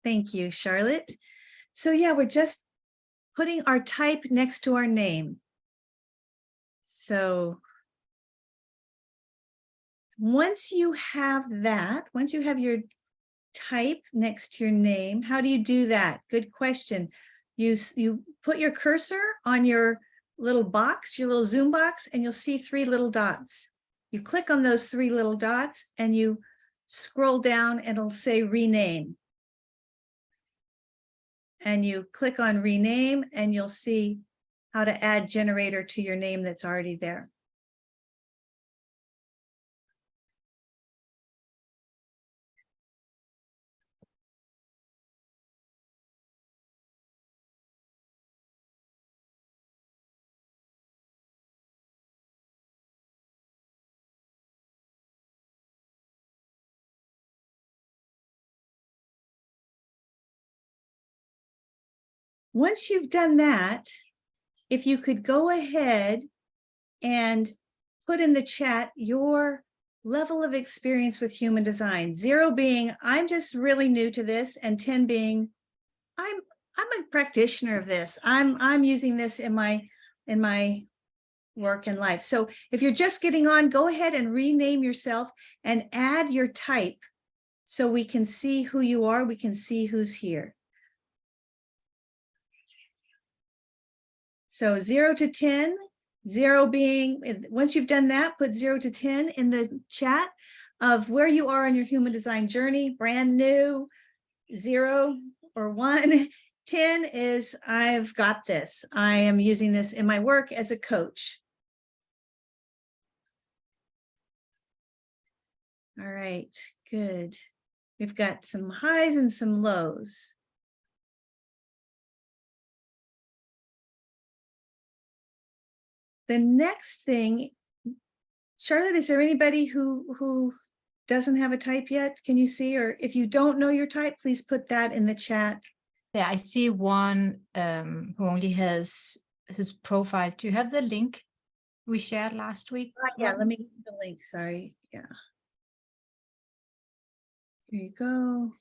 Thank you, Charlotte. So yeah, we're just putting our type next to our name. So once you have that, once you have your type next to your name, how do you do that? Good question. You put your cursor on your little box, your little Zoom box, and you'll see 3 little dots. You click on those 3 little dots and you scroll down and it'll say rename. And you click on rename and you'll see how to add generator to your name that's already there. Once you've done that, if you could go ahead and put in the chat your level of experience with human design, 0 being I'm just really new to this, and 10 being I'm a practitioner of this. I'm using this in my work and life. So if you're just getting on, go ahead and rename yourself and add your type so we can see who you are, we can see who's here. So 0 to 10, 0 being, once you've done that, put 0 to 10 in the chat of where you are on your human design journey, brand new, 0 or 1. 10 is I've got this. I am using this in my work as a coach. All right, good. We've got some highs and some lows. The next thing, Charlotte, is there anybody who doesn't have a type yet? Can you see? Or if you don't know your type, please put that in the chat. Yeah, I see one who only has his profile. Do you have the link we shared last week? Yeah, let me get the link. Sorry. Yeah. Here you go.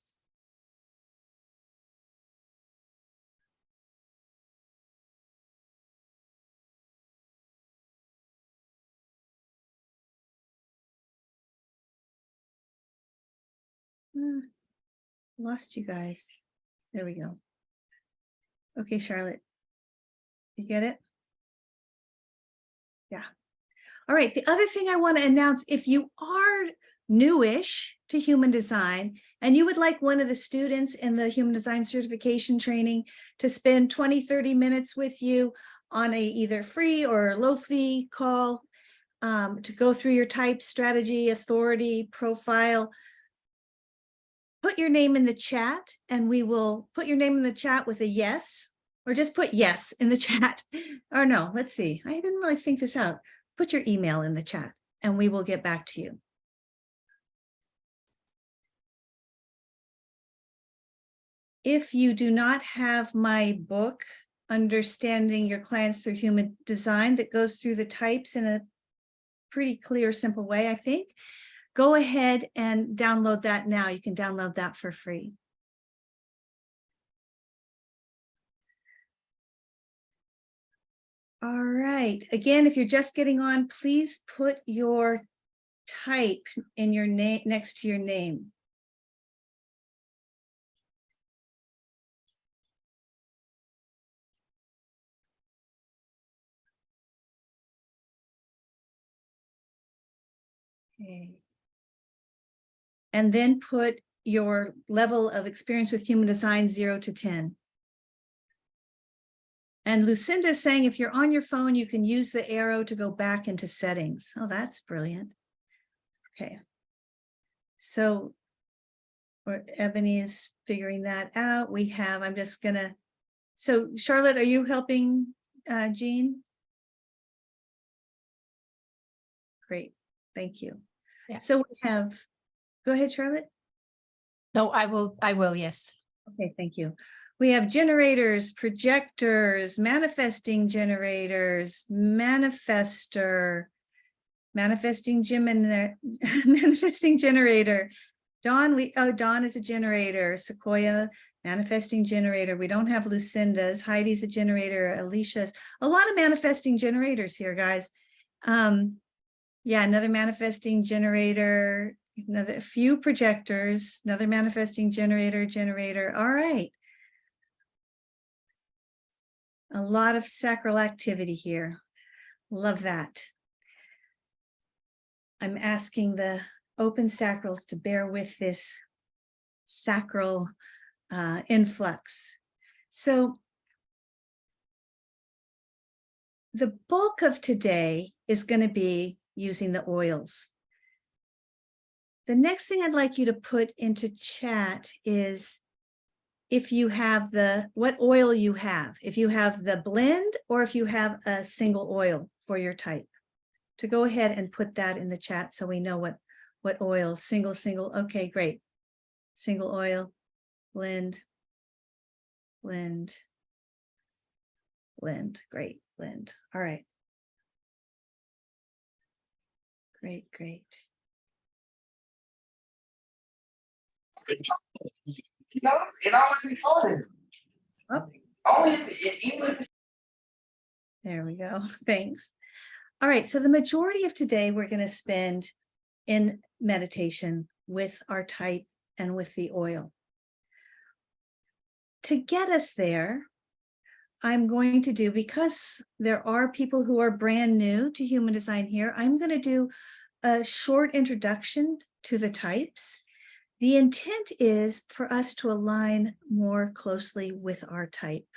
Lost you guys. There we go. Okay, Charlotte. You get it? Yeah. All right. The other thing I want to announce, if you are newish to human design and you would like one of the students in the human design certification training to spend 20-30 minutes with you on a either free or low fee call to go through your type, strategy, authority, profile, put your name in the chat and we will put your name in the chat with a yes, or just put yes in the chat. Or no, let's see. I didn't really think this out. Put your email in the chat and we will get back to you. If you do not have my book, Understanding Your Clients Through Human Design, that goes through the types in a pretty clear, simple way, I think, go ahead and download that now. You can download that for free. All right. Again, if you're just getting on, please put your type in your name next to your name. Okay. And then put your level of experience with human design 0 to 10. And Lucinda is saying if you're on your phone, you can use the arrow to go back into settings. Oh, that's brilliant. Okay. So Ebony is figuring that out. We have, I'm just gonna, so Charlotte, are you helping Jean? Great, thank you. Yeah. So we have, go ahead, Charlotte. No, I will, yes. Okay, thank you. We have generators, projectors, manifesting generators, manifestor, manifesting Gemini, manifesting generator. Dawn, Dawn is a generator, Sequoia, manifesting generator. We don't have Lucinda's. Heidi's a generator. Alicia's. A lot of manifesting generators here, guys. Yeah, another manifesting generator. A few projectors. Another manifesting generator. All right. A lot of sacral activity here. Love that. I'm asking the open sacrals to bear with this sacral influx. So the bulk of today is going to be using the oils. The next thing I'd like you to put into chat is if you have what oil you have, if you have the blend or if you have a single oil for your type. To go ahead and put that in the chat so we know what oils, single. Okay, great. Single oil, blend, great, blend. All right. Great. It always be fun. There we go. Thanks. All right. So the majority of today we're going to spend in meditation with our type and with the oil. To get us there, I'm going to do, because there are people who are brand new to human design here, I'm going to do a short introduction to the types. The intent is for us to align more closely with our type.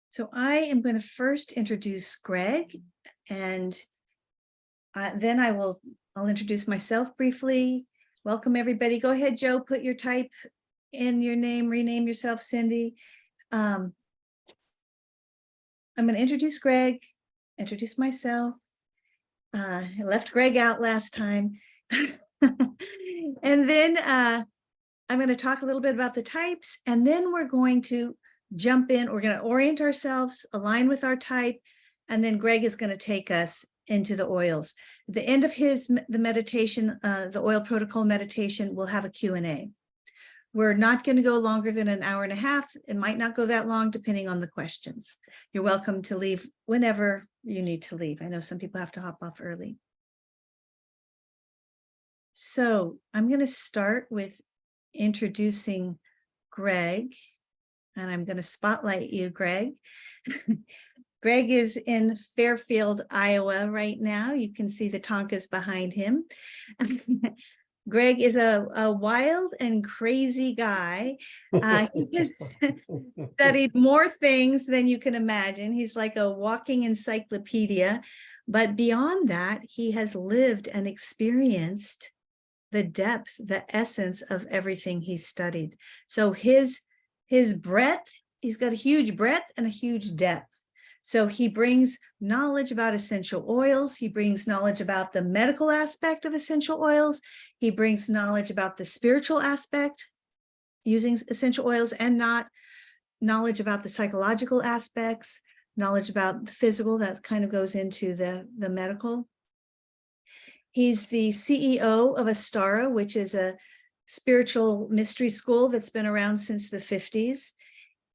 So I am going to first introduce Greg, and then I'll introduce myself briefly. Welcome, everybody. Go ahead, Joe, put your type in your name, rename yourself, Cindy. I'm going to introduce Greg, introduce myself. I left Greg out last time. And then I'm going to talk a little bit about the types, and then we're going to jump in. We're going to orient ourselves, align with our type, and then Greg is going to take us into the oils. At the end of the meditation, the oil protocol meditation, we'll have a Q&A. We're not going to go longer than an hour and a half. It might not go that long, depending on the questions. You're welcome to leave whenever you need to leave. I know some people have to hop off early. So I'm going to start with introducing Greg, and I'm going to spotlight you, Greg. Greg is in Fairfield, Iowa right now. You can see the Tonkas behind him. Greg is a wild and crazy guy. He has studied more things than you can imagine. He's like a walking encyclopedia. But beyond that, he has lived and experienced the depth, the essence of everything he's studied. So his breadth, he's got a huge breadth and a huge depth. So he brings knowledge about essential oils. He brings knowledge about the medical aspect of essential oils. He brings knowledge about the spiritual aspect using essential oils, and not knowledge about the psychological aspects, knowledge about the physical that kind of goes into the medical. He's the CEO of Astara, which is a spiritual mystery school that's been around since the 50s.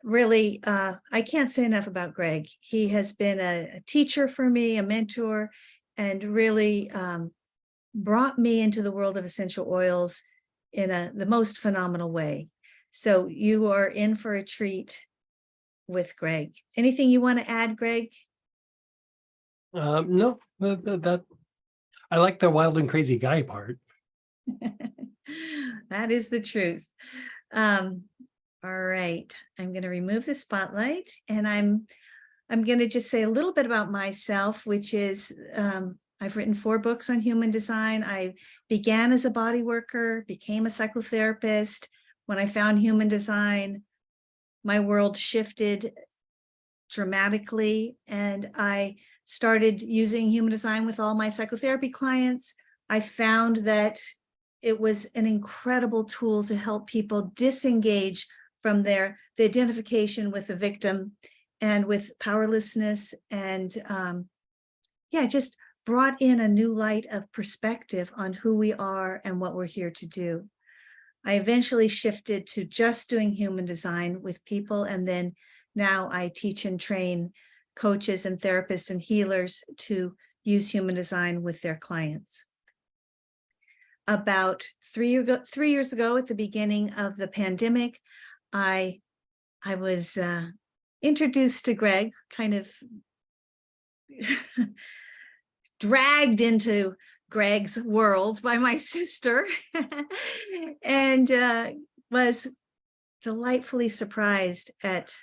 Really, I can't say enough about Greg. He has been a teacher for me, a mentor, and really brought me into the world of essential oils in the most phenomenal way. So you are in for a treat with Greg. Anything you want to add, Greg? No, that I like the wild and crazy guy part. That is the truth. All right, I'm going to remove the spotlight, and I'm going to just say a little bit about myself, which is I've written 4 books on human design. I began as a body worker, became a psychotherapist. When I found human design, my world shifted dramatically, and I started using human design with all my psychotherapy clients. I found that it was an incredible tool to help people disengage from the identification with the victim and with powerlessness, and just brought in a new light of perspective on who we are and what we're here to do. I eventually shifted to just doing human design with people. And then now I teach and train coaches and therapists and healers to use human design with their clients. About 3 years ago, at the beginning of the pandemic, I was introduced to Greg, kind of dragged into Greg's world by my sister, and was delightfully surprised at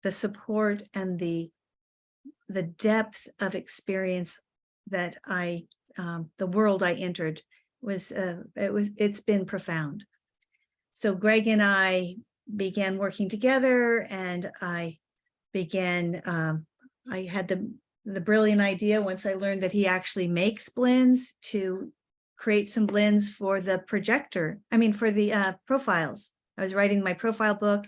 the support and the depth of experience that the world I entered was. It's been profound. So Greg and I began working together, and I had the brilliant idea, once I learned that he actually makes blends, to create some blends for the for the profiles. I was writing my profile book,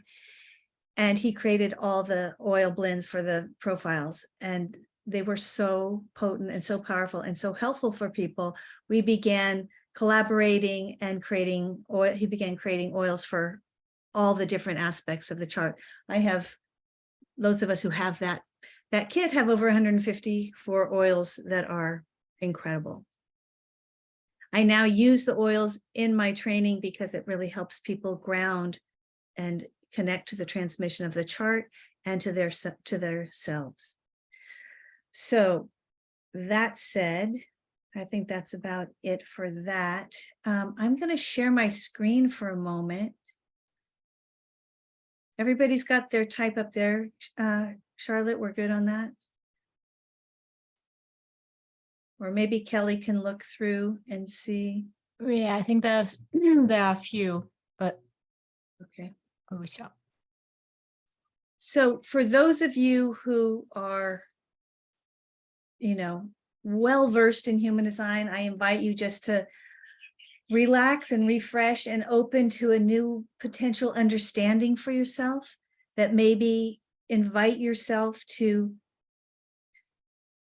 and he created all the oil blends for the profiles, and they were so potent and so powerful and so helpful for people. We began collaborating and creating oil. He began creating oils for all the different aspects of the chart. I have, those of us who have that kit have over 154 oils that are incredible. I now use the oils in my training because it really helps people ground and connect to the transmission of the chart and to their selves. So that said, I think that's about it for that. I'm going to share my screen for a moment. Everybody's got their type up there. Charlotte, we're good on that? Or maybe Kelly can look through and see. Yeah, I think there are a few, but Okay. we shall. So for those of you who are, well-versed in human design, I invite you just to relax and refresh and open to a new potential understanding for yourself, that maybe invite yourself to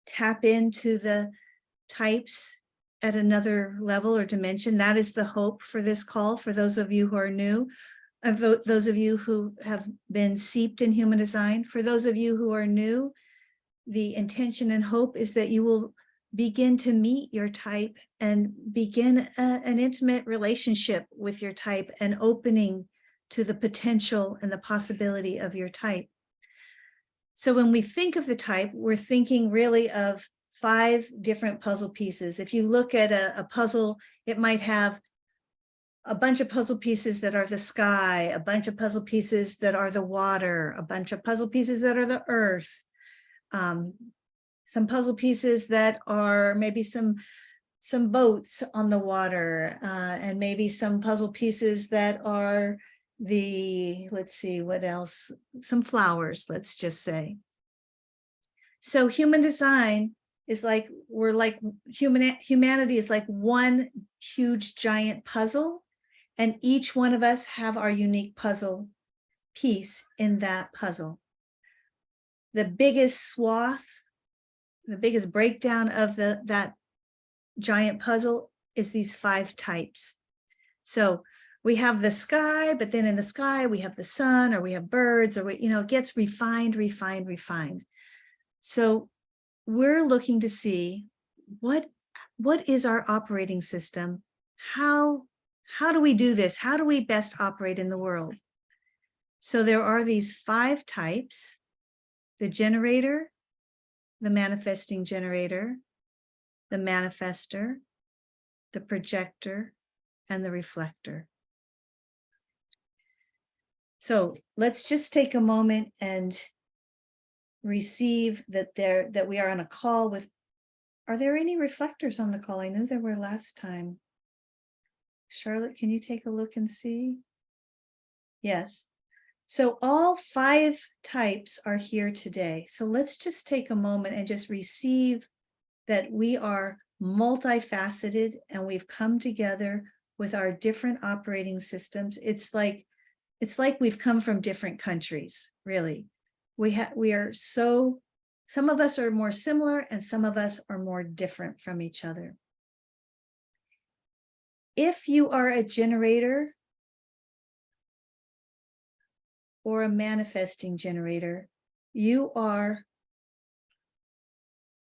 tap into the types at another level or dimension. That is the hope for this call, for those of you who are new, those of you who have been seeped in human design. For those of you who are new, the intention and hope is that you will begin to meet your type and begin an intimate relationship with your type, and opening to the potential and the possibility of your type. So when we think of the type, we're thinking really of 5 different puzzle pieces. If you look at a puzzle, it might have a bunch of puzzle pieces that are the sky, a bunch of puzzle pieces that are the water, a bunch of puzzle pieces that are the earth, some puzzle pieces that are maybe some boats on the water, and maybe some puzzle pieces that are let's see, what else? Some flowers, let's just say. So human design is like, humanity is like one huge giant puzzle, and each one of us have our unique puzzle piece in that puzzle. The biggest swath, the biggest breakdown of that giant puzzle is these 5 types. So we have the sky, but then in the sky we have the sun, or we have birds, or it gets refined. So we're looking to see what is our operating system? How do we do this? How do we best operate in the world? So there are these 5 types: the generator, the manifesting generator, the manifester, the projector, and the reflector. So let's just take a moment and receive that we are on a call with. Are there any reflectors on the call? I knew there were last time. Charlotte, can you take a look and see? Yes. So all 5 types are here today. So let's just take a moment and just receive that we are multifaceted, and we've come together with our different operating systems. It's like we've come from different countries, really. We are so, some of us are more similar and some of us are more different from each other. If you are a generator, or a manifesting generator, you are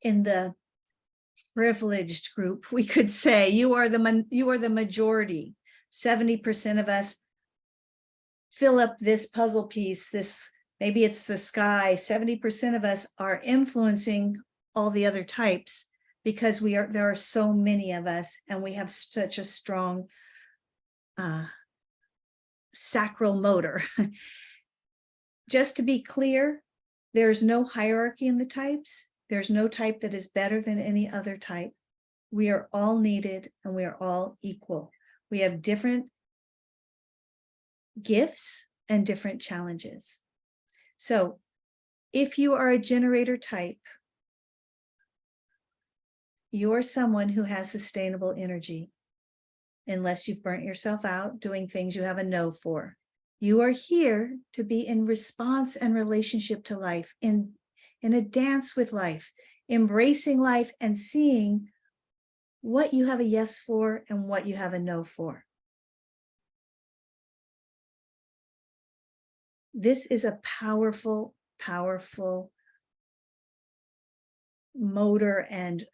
in the privileged group, we could say. You are the majority. 70% of us fill up this puzzle piece, this, maybe it's the sky. 70% of us are influencing all the other types because there are so many of us, and we have such a strong sacral motor. Just to be clear, there's no hierarchy in the types. There's no type that is better than any other type. We are all needed and we are all equal. We have different gifts and different challenges. So if you are a generator type, you're someone who has sustainable energy, unless you've burnt yourself out doing things you have a no for. You are here to be in response and relationship to life, in a dance with life, embracing life and seeing what you have a yes for and what you have a no for. This is a powerful, powerful motor and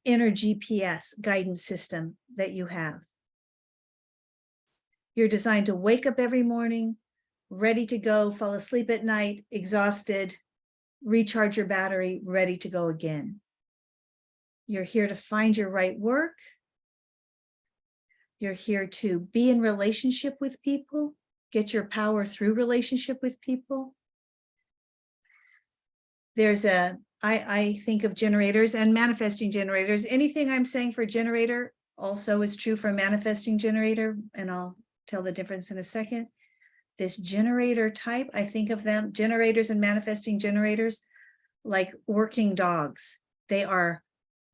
inner GPS guidance system that you have. You're designed to wake up every morning, ready to go, fall asleep at night, exhausted, recharge your battery, ready to go again. You're here to find your right work. You're here to be in relationship with people, get your power through relationship with people. I think of generators and manifesting generators. Anything I'm saying for generator also is true for manifesting generator, and I'll tell the difference in a second. This generator type, I think of them, generators and manifesting generators, like working dogs. They are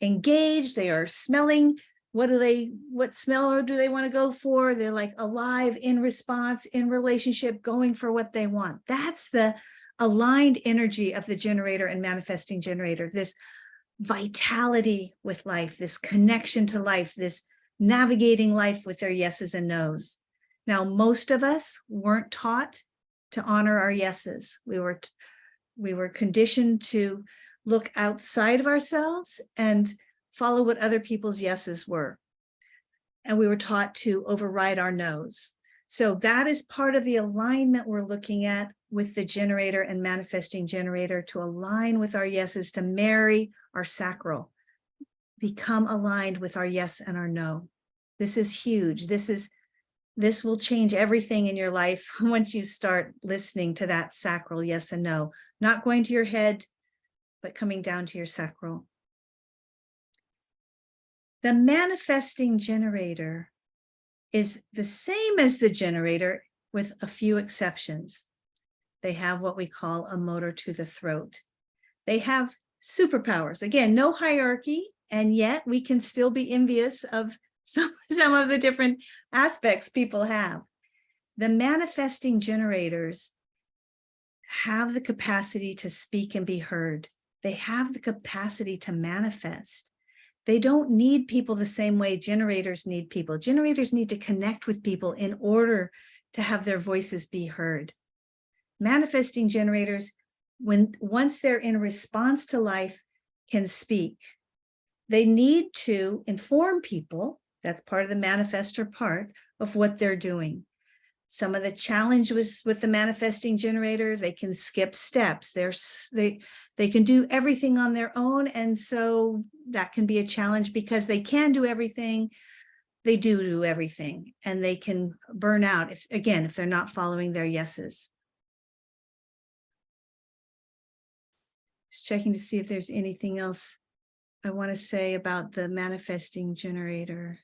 engaged, they are smelling. What smell do they want to go for? They're like alive, in response, in relationship, going for what they want. That's the aligned energy of the generator and manifesting generator, this vitality with life, this connection to life, this navigating life with their yeses and nos. Now, most of us weren't taught to honor our yeses. We were conditioned to look outside of ourselves and follow what other people's yeses were. And we were taught to override our nos. So that is part of the alignment we're looking at with the generator and manifesting generator, to align with our yeses, to marry our sacral, become aligned with our yes and our no. This is huge. This will change everything in your life once you start listening to that sacral yes and no, not going to your head, but coming down to your sacral. The manifesting generator is the same as the generator with a few exceptions. They have what we call a motor to the throat. They have superpowers. Again, no hierarchy, and yet we can still be envious of some of the different aspects people have. The manifesting generators have the capacity to speak and be heard. They have the capacity to manifest. They don't need people the same way generators need people. Generators need to connect with people in order to have their voices be heard. Manifesting generators, once they're in response to life, can speak. They need to inform people. That's part of the manifestor part of what they're doing. Some of the challenge was with the manifesting generator, they can skip steps. They can do everything on their own. And so that can be a challenge because they can do everything. They do everything, and they can burn out if they're not following their yeses. Just checking to see if there's anything else I want to say about the manifesting generator.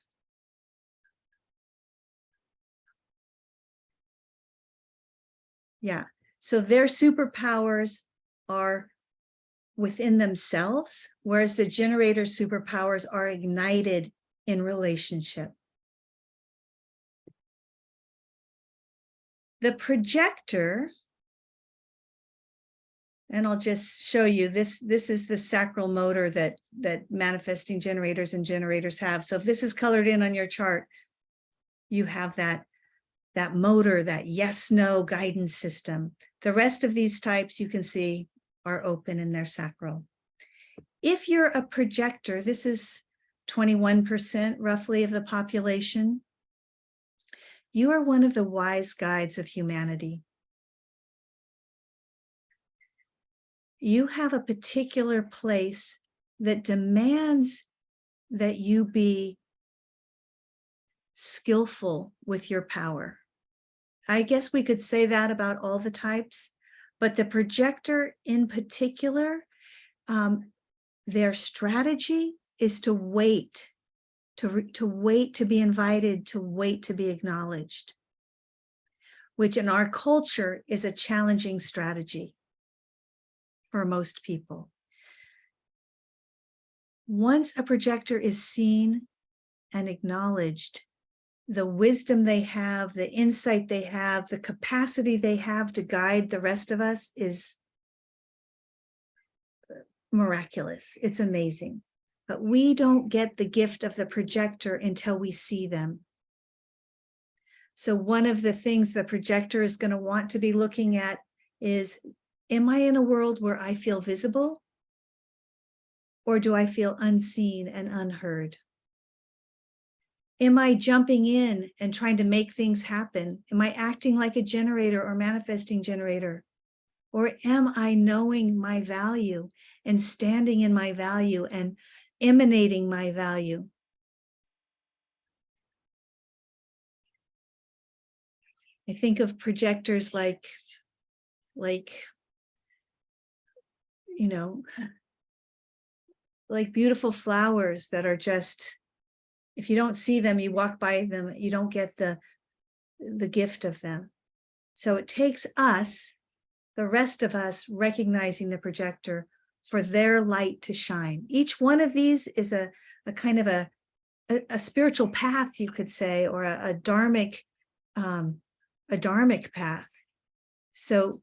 Yeah, so their superpowers are within themselves, whereas the generator superpowers are ignited in relationship. The projector, and I'll just show you this is the sacral motor that manifesting generators and generators have. So if this is colored in on your chart, you have that that motor, that yes, no guidance system. The rest of these types you can see are open in their sacral. If you're a projector, this is 21% roughly of the population. You are one of the wise guides of humanity. You have a particular place that demands that you be skillful with your power. I guess we could say that about all the types, but the projector in particular, their strategy is to wait, to wait to be invited, to wait to be acknowledged, which in our culture is a challenging strategy for most people. Once a projector is seen and acknowledged, the wisdom they have, the insight they have, the capacity they have to guide the rest of us is miraculous. It's amazing. But we don't get the gift of the projector until we see them. So one of the things the projector is going to want to be looking at is, am I in a world where I feel visible? Or do I feel unseen and unheard? Am I jumping in and trying to make things happen? Am I acting like a generator or manifesting generator? Or am I knowing my value and standing in my value and emanating my value? I think of projectors like, you know, like beautiful flowers that are just, if you don't see them, you walk by them, you don't get the gift of them. So it takes us, the rest of us, recognizing the projector for their light to shine. Each one of these is a kind of a spiritual path, you could say, or a dharmic path. So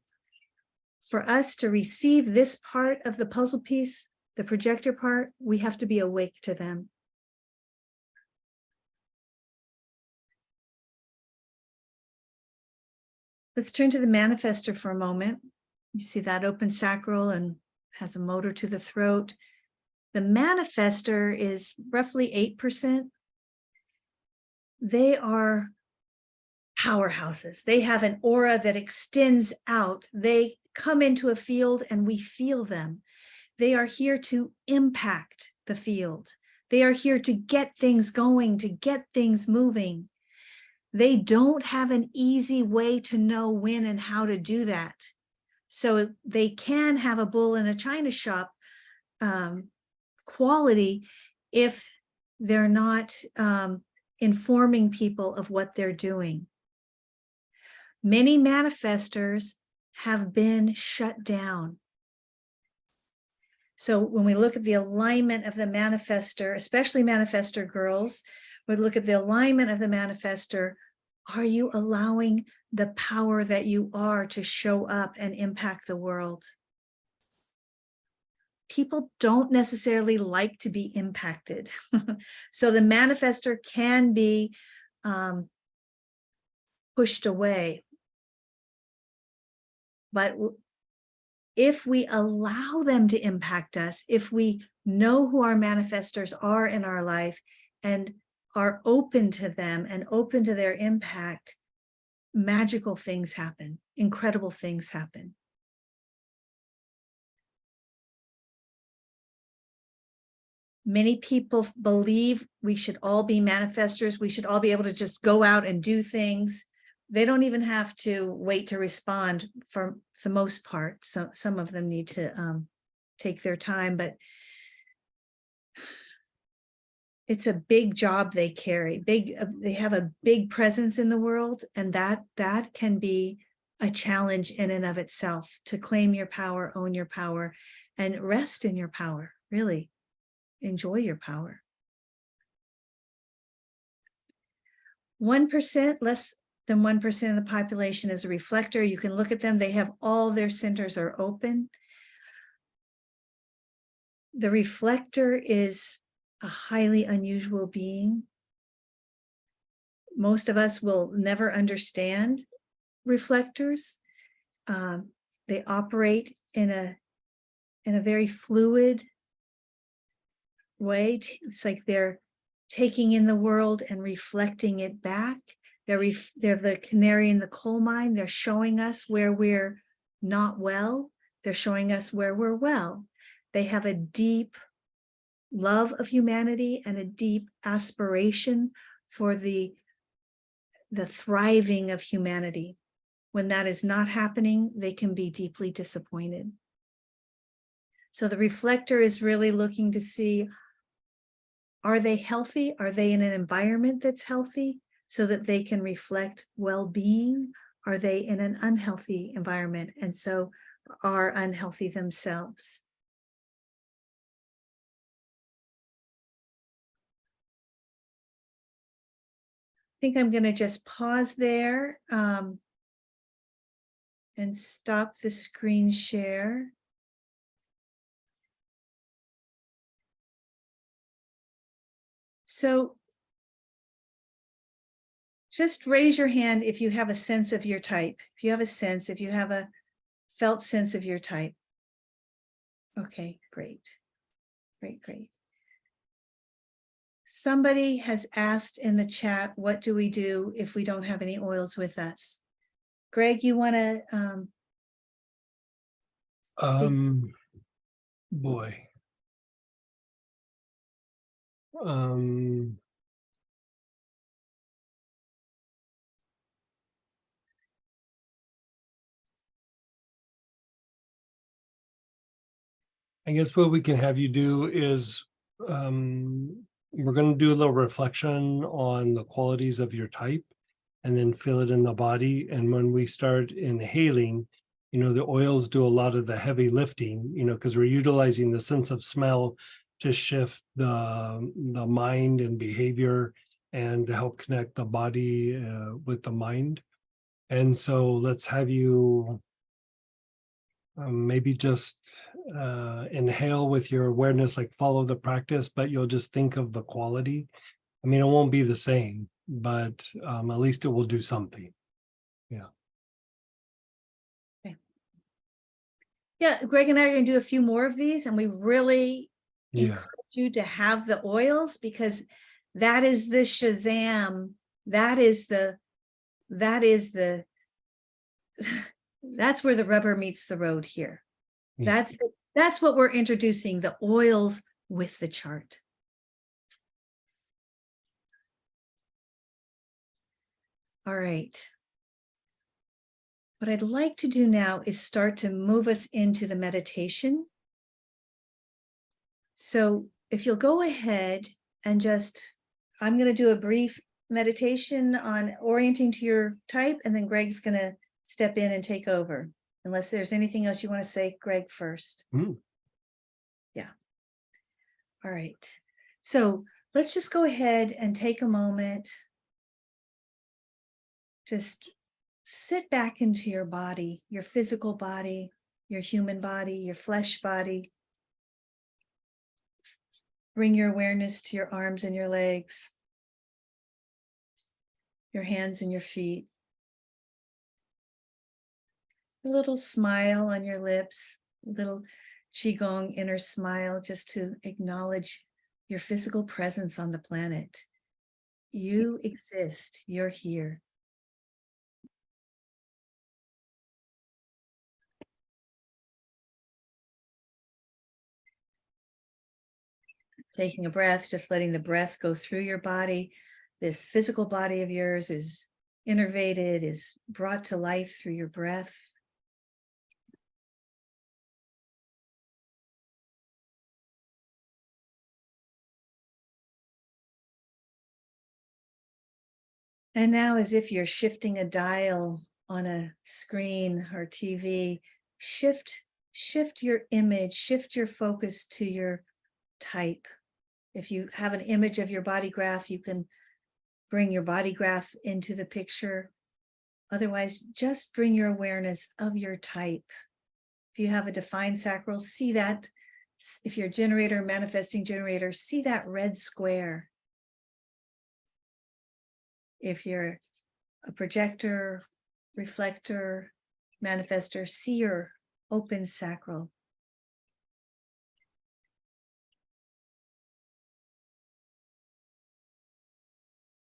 for us to receive this part of the puzzle piece, the projector part, we have to be awake to them. Let's turn to the manifester for a moment. You see that open sacral and has a motor to the throat. The manifester is roughly 8%. They are powerhouses. They have an aura that extends out. They come into a field and we feel them. They are here to impact the field. They are here to get things going, to get things moving. They don't have an easy way to know when and how to do that. So they can have a bull in a china shop quality if they're not informing people of what they're doing. Many manifestors have been shut down. So when we look at the alignment of the manifester, especially manifestor girls, we look at the alignment of the manifester. Are you allowing the power that you are to show up and impact the world? People don't necessarily like to be impacted. So the manifestor can be pushed away. But if we allow them to impact us, if we know who our manifestors are in our life and are open to them and open to their impact, magical things happen, incredible things happen. Many people believe we should all be manifestors. We should all be able to just go out and do things. They don't even have to wait to respond for the most part. So some of them need to take their time, but it's a big job they carry. They have a big presence in the world, and that can be a challenge in and of itself, to claim your power, own your power, and rest in your power, really. Enjoy your power. 1%, less than 1% of the population is a reflector. You can look at them. They have all their centers are open. The reflector is a highly unusual being. most of us will never understand reflectors. They operate in a very fluid way. It's like they're taking in the world and reflecting it back. They're the canary in the coal mine. They're showing us where we're not well. They're showing us where we're well. They have a deep love of humanity and a deep aspiration for the thriving of humanity. When that is not happening, they can be deeply disappointed. So the reflector is really looking to see, are they healthy? Are they in an environment that's healthy so that they can reflect well-being? Are they in an unhealthy environment and so are unhealthy themselves? I think I'm going to just pause there and stop the screen share. So just raise your hand if you have a sense of your type. If you have a sense, if you have a felt sense of your type. Okay, great. Great, great. Somebody has asked in the chat, what do we do if we don't have any oils with us? Greg, you want to Boy. I guess what we can have you do is we're going to do a little reflection on the qualities of your type and then feel it in the body. And when we start inhaling, the oils do a lot of the heavy lifting, because we're utilizing the sense of smell to shift the mind and behavior and to help connect the body with the mind. And so let's have you maybe just inhale with your awareness, like follow the practice, but you'll just think of the quality. I mean, it won't be the same, but at least it will do something. Yeah. Okay. Yeah, Greg and I are going to do a few more of these, and we really encourage you to have the oils, because that is the Shazam. That's where the rubber meets the road here. Yeah. That's what we're introducing, the oils with the chart. All right. What I'd like to do now is start to move us into the meditation. So if you'll go ahead and I'm going to do a brief meditation on orienting to your type, and then Greg's going to step in and take over, unless there's anything else you want to say, Greg, first. Yeah. All right. So let's just go ahead and take a moment. Just sit back into your body, your physical body, your human body, your flesh body. Bring your awareness to your arms and your legs, your hands and your feet. A little smile on your lips, a little Qigong inner smile, just to acknowledge your physical presence on the planet. You exist, you're here. Taking a breath, just letting the breath go through your body. This physical body of yours is innervated, is brought to life through your breath. And now, as if you're shifting a dial on a screen or TV, shift your image, shift your focus to your type. If you have an image of your body graph, you can bring your body graph into the picture. Otherwise, just bring your awareness of your type. If you have a defined sacral, see that. If you're a generator, manifesting generator, see that red square. If you're a projector, reflector, manifester, seer, open sacral.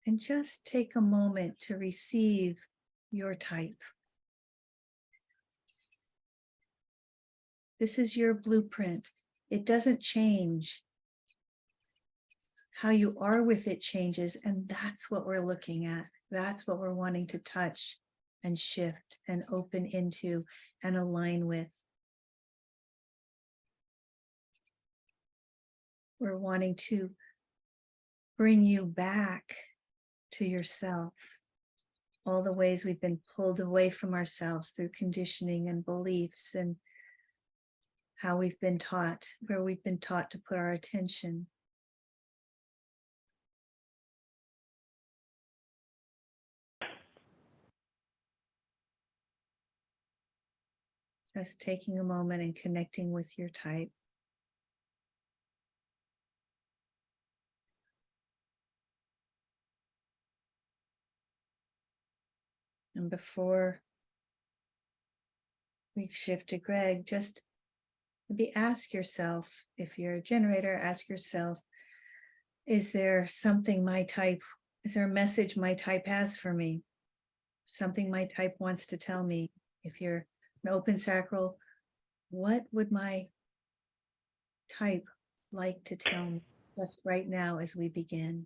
And just take a moment to receive your type. This is your blueprint. It doesn't change. How you are with it changes, and that's what we're looking at. That's what we're wanting to touch and shift and open into and align with. We're wanting to bring you back to yourself. All the ways we've been pulled away from ourselves through conditioning and beliefs, and how we've been taught, where we've been taught to put our attention. Just taking a moment and connecting with your type. And before we shift to Greg, just maybe ask yourself, if you're a generator, ask yourself, is there something my type, is there a message my type has for me? Something my type wants to tell me? If you're an open sacral, what would my type like to tell me just right now as we begin?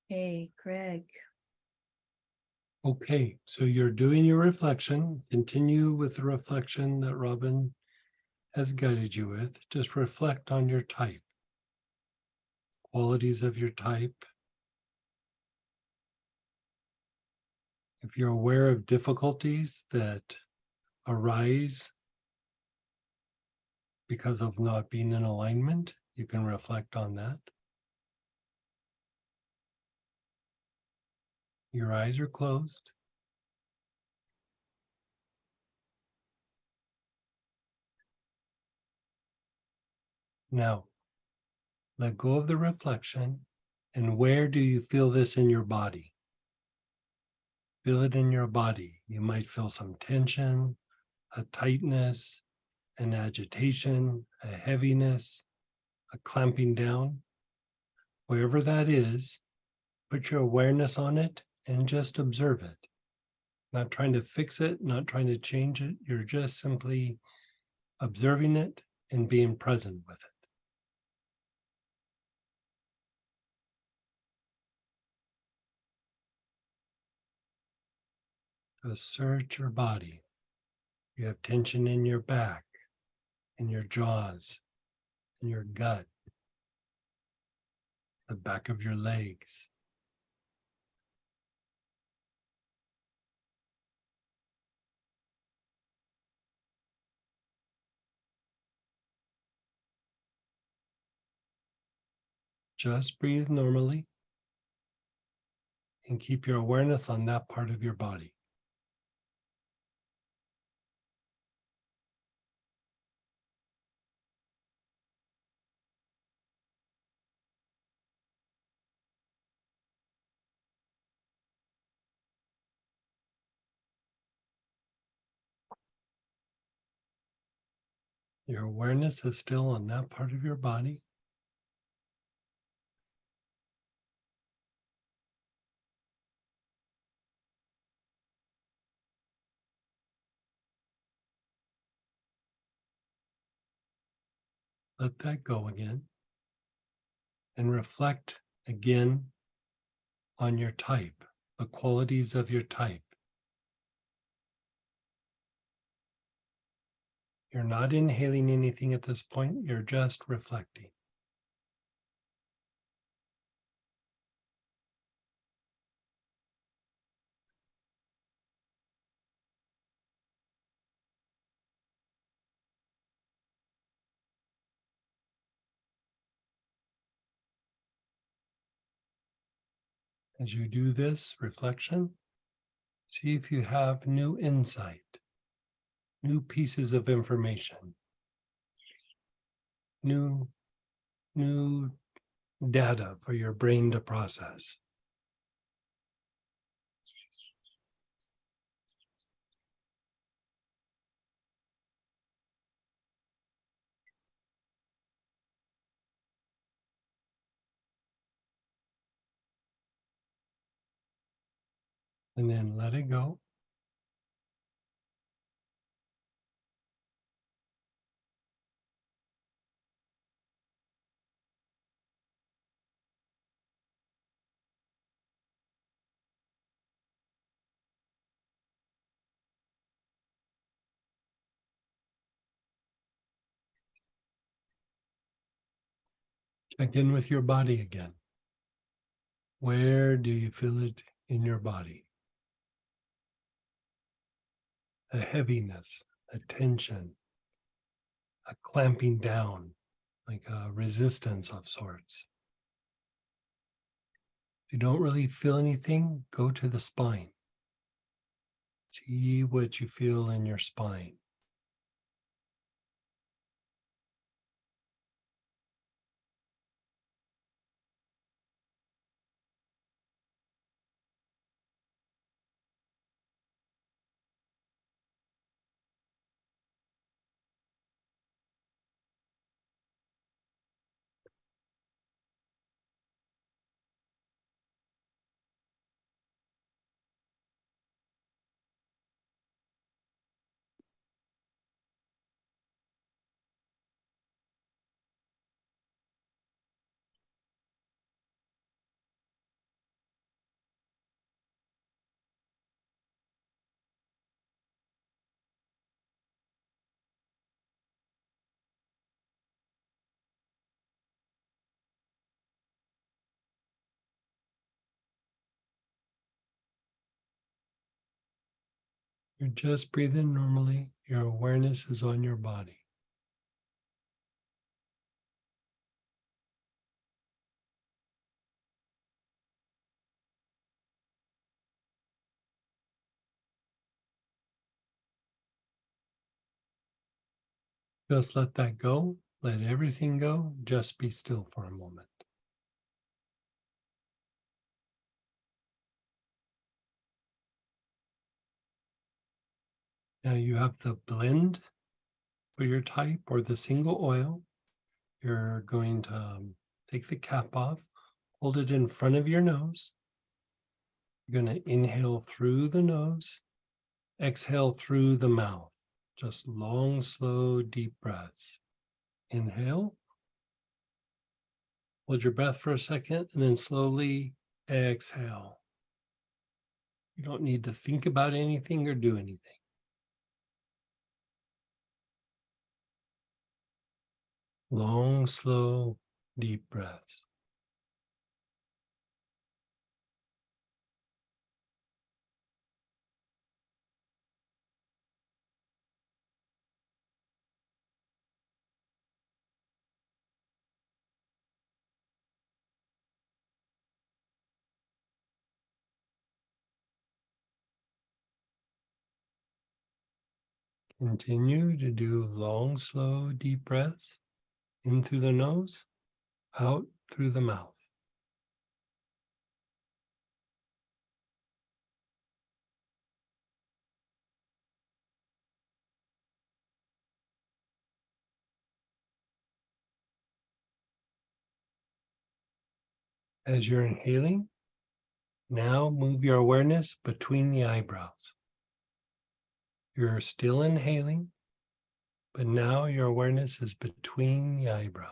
Hey, Greg. Okay, so you're doing your reflection. Continue with the reflection that Robin has guided you with. Just reflect on your type, qualities of your type. If you're aware of difficulties that arise because of not being in alignment, you can reflect on that. Your eyes are closed. Now, let go of the reflection. And where do you feel this in your body? Feel it in your body. You might feel some tension, a tightness, an agitation, a heaviness, a clamping down. Wherever that is, put your awareness on it and just observe it. Not trying to fix it, not trying to change it. You're just simply observing it and being present with it. Assert your body. You have tension in your back, in your jaws, in your gut, the back of your legs. Just breathe normally and keep your awareness on that part of your body. Your awareness is still on that part of your body. Let that go again and reflect again on your type, the qualities of your type. You're not inhaling anything at this point, you're just reflecting. As you do this reflection, see if you have new insight, new pieces of information, new data for your brain to process. And then let it go. Check in with your body again. Where do you feel it in your body? A heaviness, a tension, a clamping down, like a resistance of sorts. If you don't really feel anything, go to the spine. See what you feel in your spine. You're just breathing normally. Your awareness is on your body. Just let that go. Let everything go. Just be still for a moment. Now you have the blend for your type or the single oil. You're going to take the cap off, hold it in front of your nose. You're going to inhale through the nose, exhale through the mouth. Just long, slow, deep breaths. Inhale. Hold your breath for a second and then slowly exhale. You don't need to think about anything or do anything. Long, slow, deep breaths. Continue to do long, slow, deep breaths in through the nose, out through the mouth. As you're inhaling, now move your awareness between the eyebrows. You're still inhaling, but now your awareness is between the eyebrows.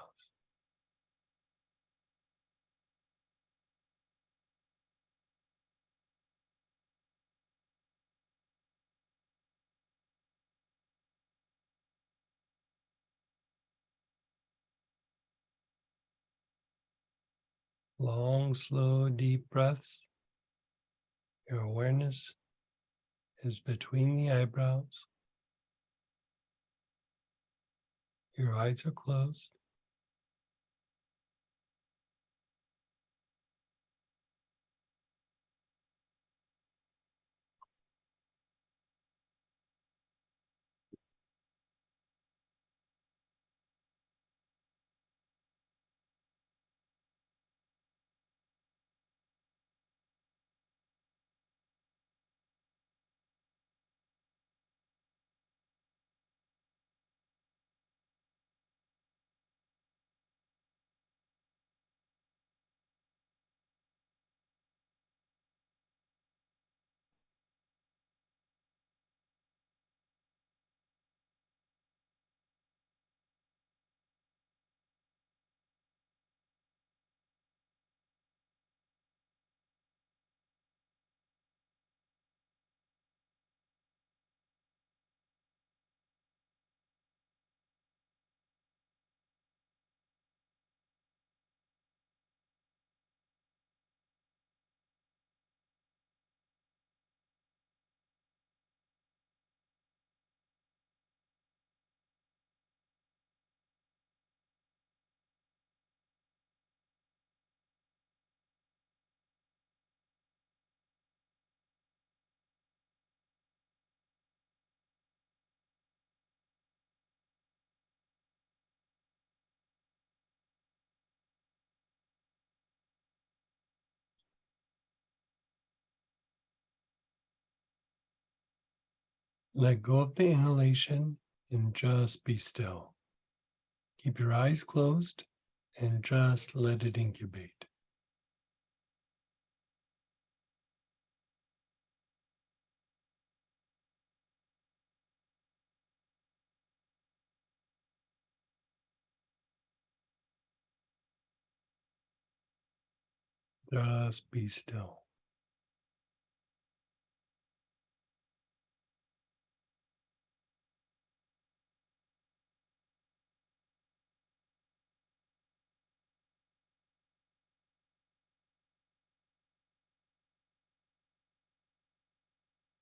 Long, slow, deep breaths. Your awareness is between the eyebrows. Your eyes are closed. Let go of the inhalation and just be still. Keep your eyes closed and just let it incubate. Just be still.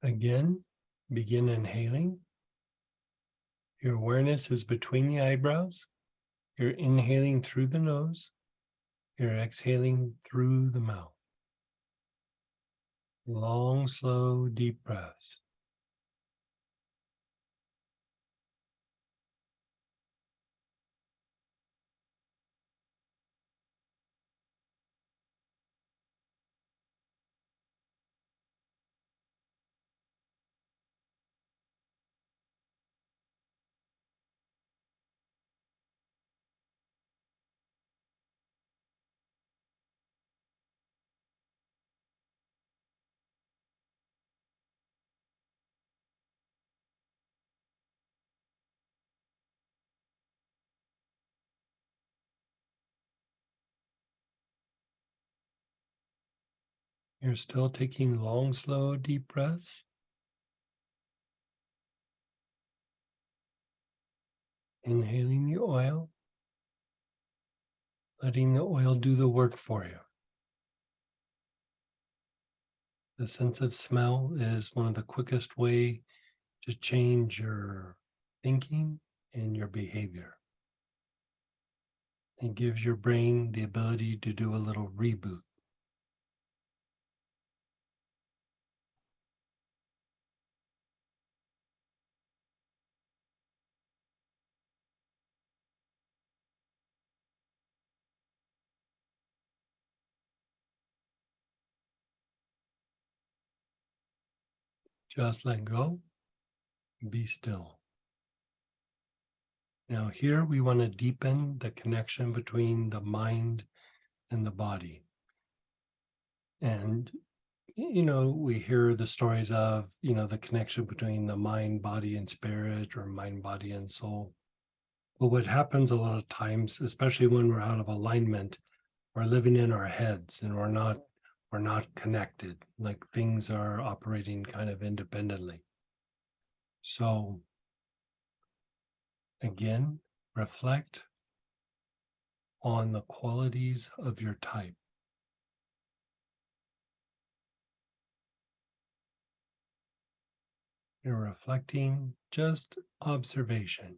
Again, begin inhaling. Your awareness is between the eyebrows. You're inhaling through the nose. You're exhaling through the mouth. Long, slow, deep breaths. You're still taking long, slow, deep breaths. Inhaling the oil, letting the oil do the work for you. The sense of smell is one of the quickest way to change your thinking and your behavior. It gives your brain the ability to do a little reboot. Just let go, be still. Now here we want to deepen the connection between the mind and the body. And, we hear the stories of, the connection between the mind, body, and spirit, or mind, body, and soul. But what happens a lot of times, especially when we're out of alignment, we're living in our heads and we're not connected, like things are operating kind of independently. So again, reflect on the qualities of your type. You're reflecting just observation.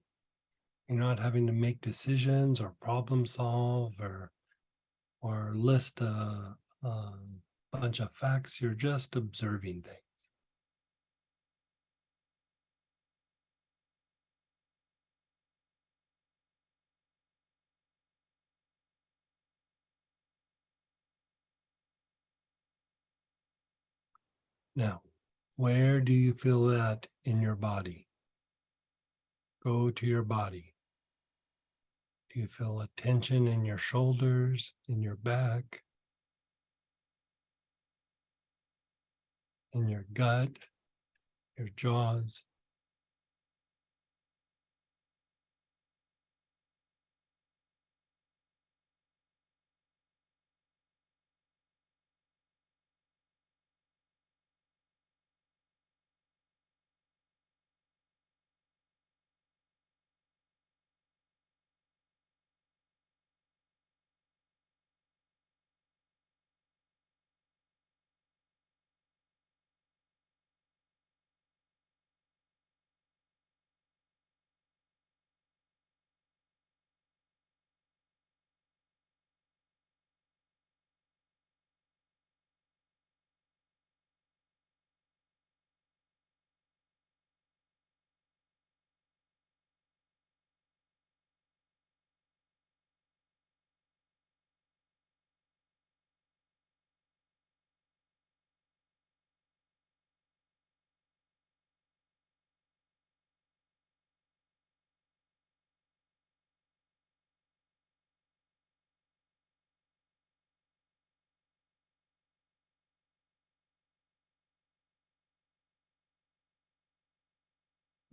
You're not having to make decisions or problem solve or list a bunch of facts. You're just observing things. Now, where do you feel that in your body? Go to your body. Do you feel a tension in your shoulders, in your back, in your gut, your jaws?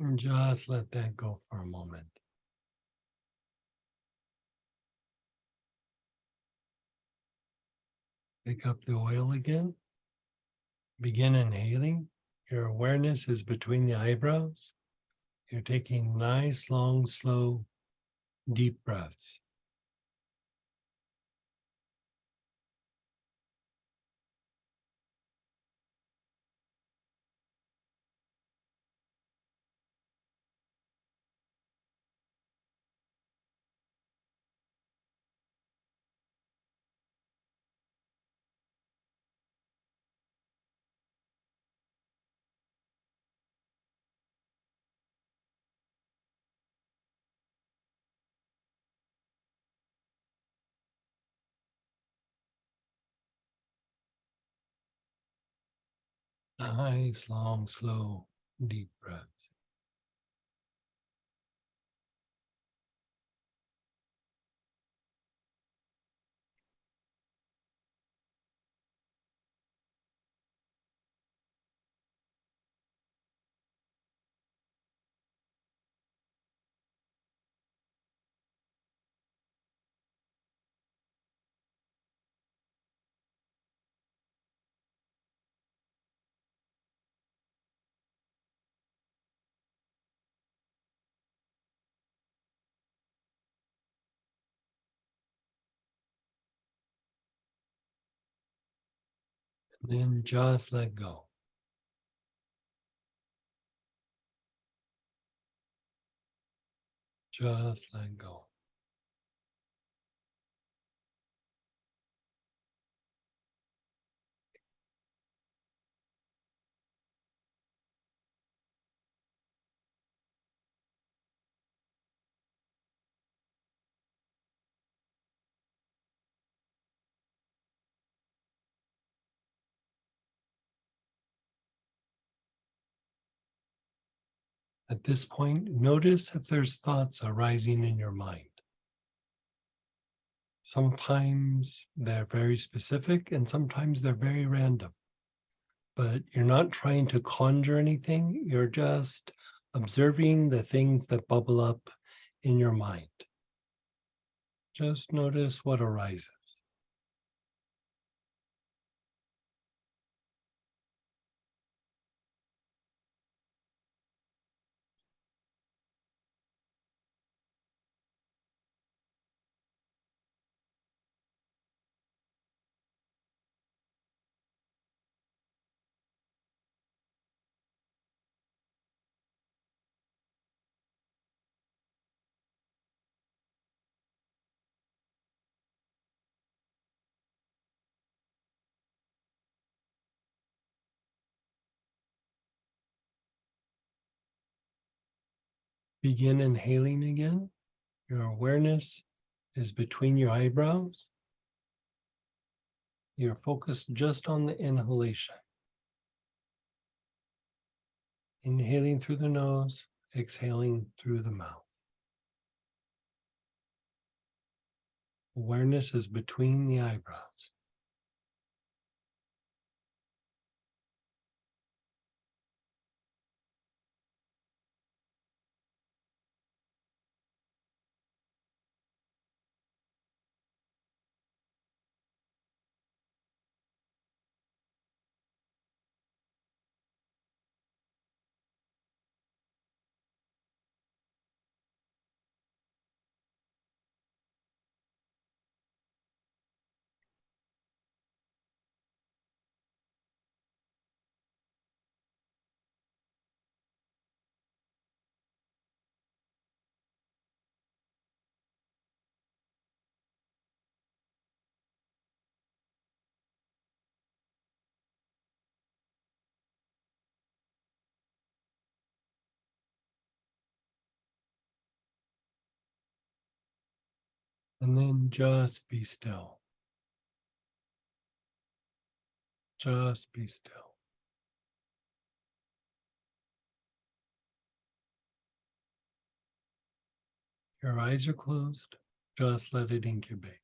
And just let that go for a moment. Pick up the oil again. Begin inhaling. Your awareness is between the eyebrows. You're taking nice, long, slow, deep breaths. Nice, long, slow, deep breaths. And then just let go. Just let go. At this point, notice if there's thoughts arising in your mind. Sometimes they're very specific and sometimes they're very random. But you're not trying to conjure anything. You're just observing the things that bubble up in your mind. Just notice what arises. Begin inhaling again. Your awareness is between your eyebrows. You're focused just on the inhalation. Inhaling through the nose, exhaling through the mouth. Awareness is between the eyebrows. And then just be still. Just be still. Your eyes are closed. Just let it incubate.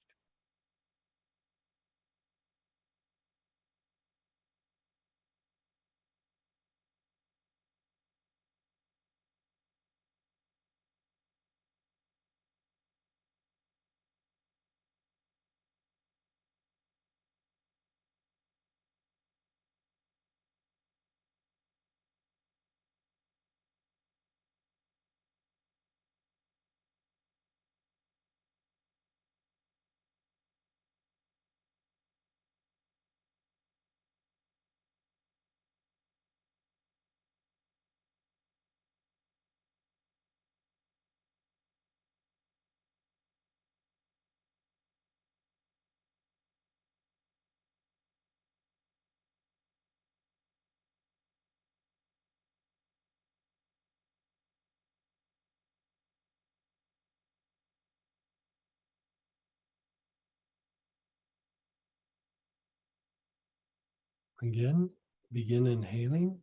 Again, begin inhaling.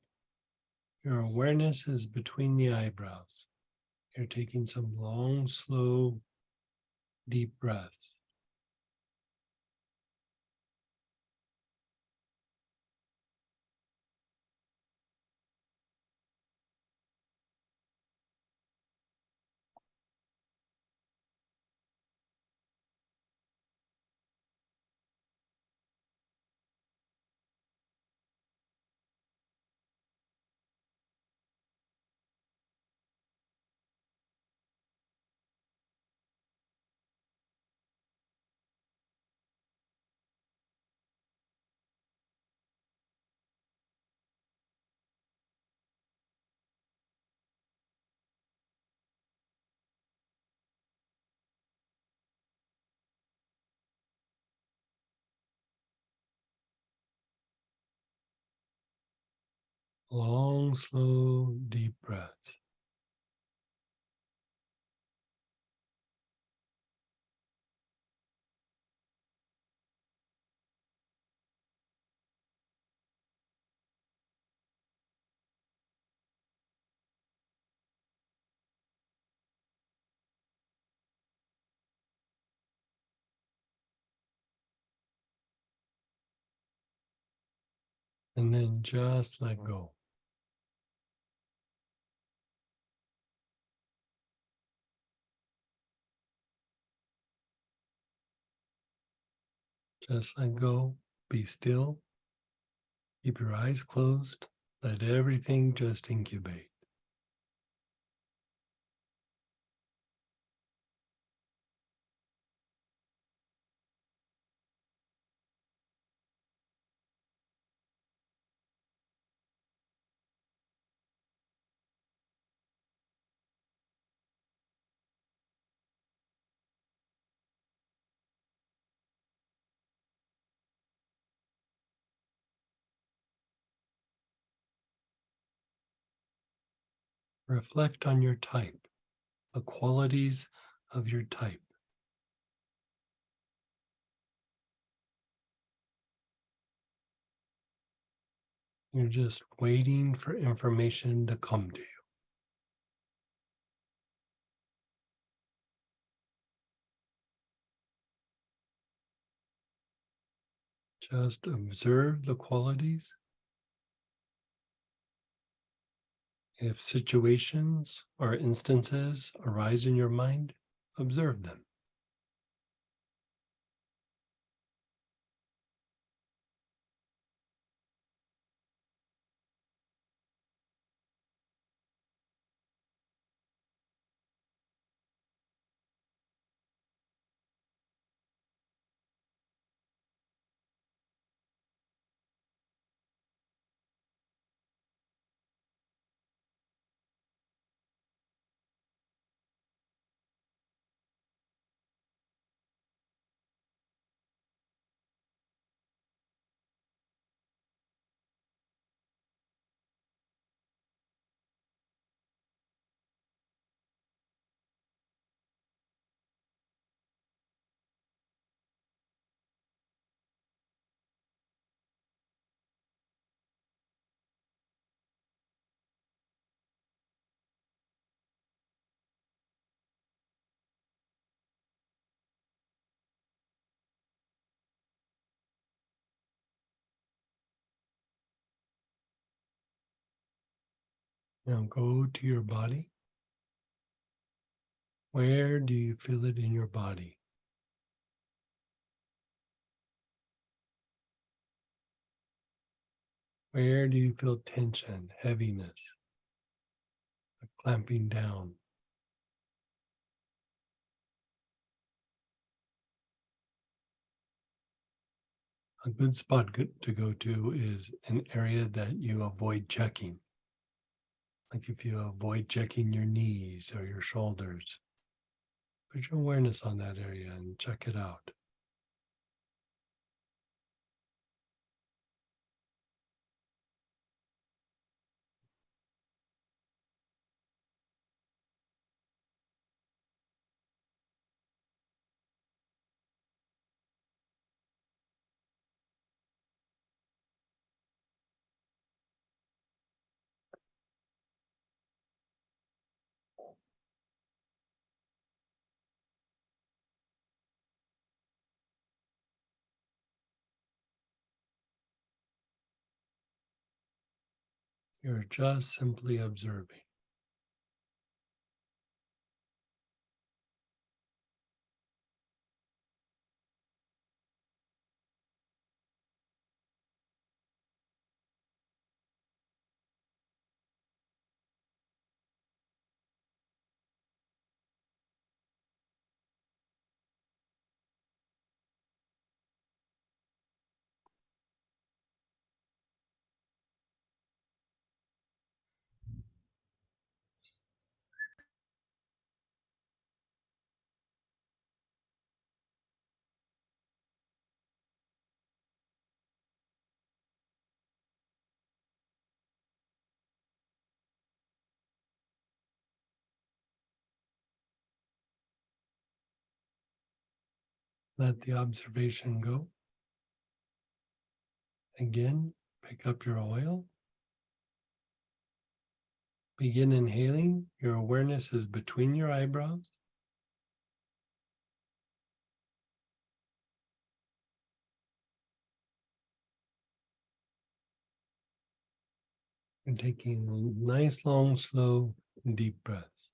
Your awareness is between the eyebrows. You're taking some long, slow, deep breaths. Long, slow, deep breaths. And then just let go. Just let go. Be still. Keep your eyes closed. Let everything just incubate. Reflect on your type, the qualities of your type. You're just waiting for information to come to you. Just observe the qualities. If situations or instances arise in your mind, observe them. Now go to your body. Where do you feel it in your body? Where do you feel tension, heaviness, a clamping down? A good spot to go to is an area that you avoid checking. Like if you avoid checking your knees or your shoulders, put your awareness on that area and check it out. You're just simply observing. Let the observation go. Again, pick up your oil. Begin inhaling. Your awareness is between your eyebrows. And taking nice, long, slow, deep breaths.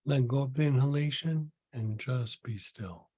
Let go of the inhalation and just be still.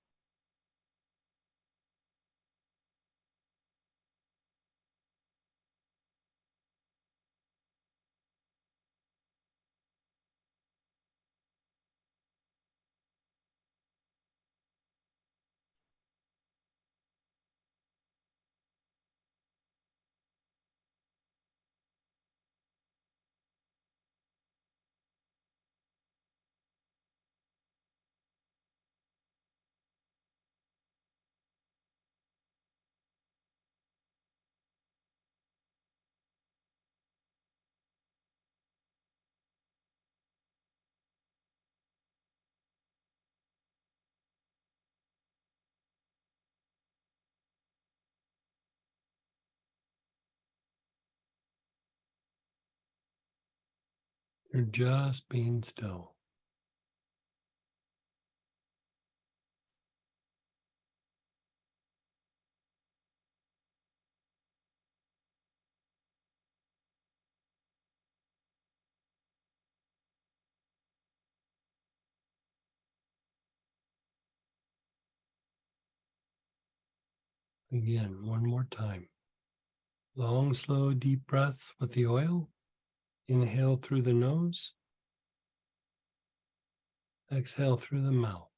You're just being still. Again, one more time. Long, slow, deep breaths with the oil. Inhale through the nose. Exhale through the mouth.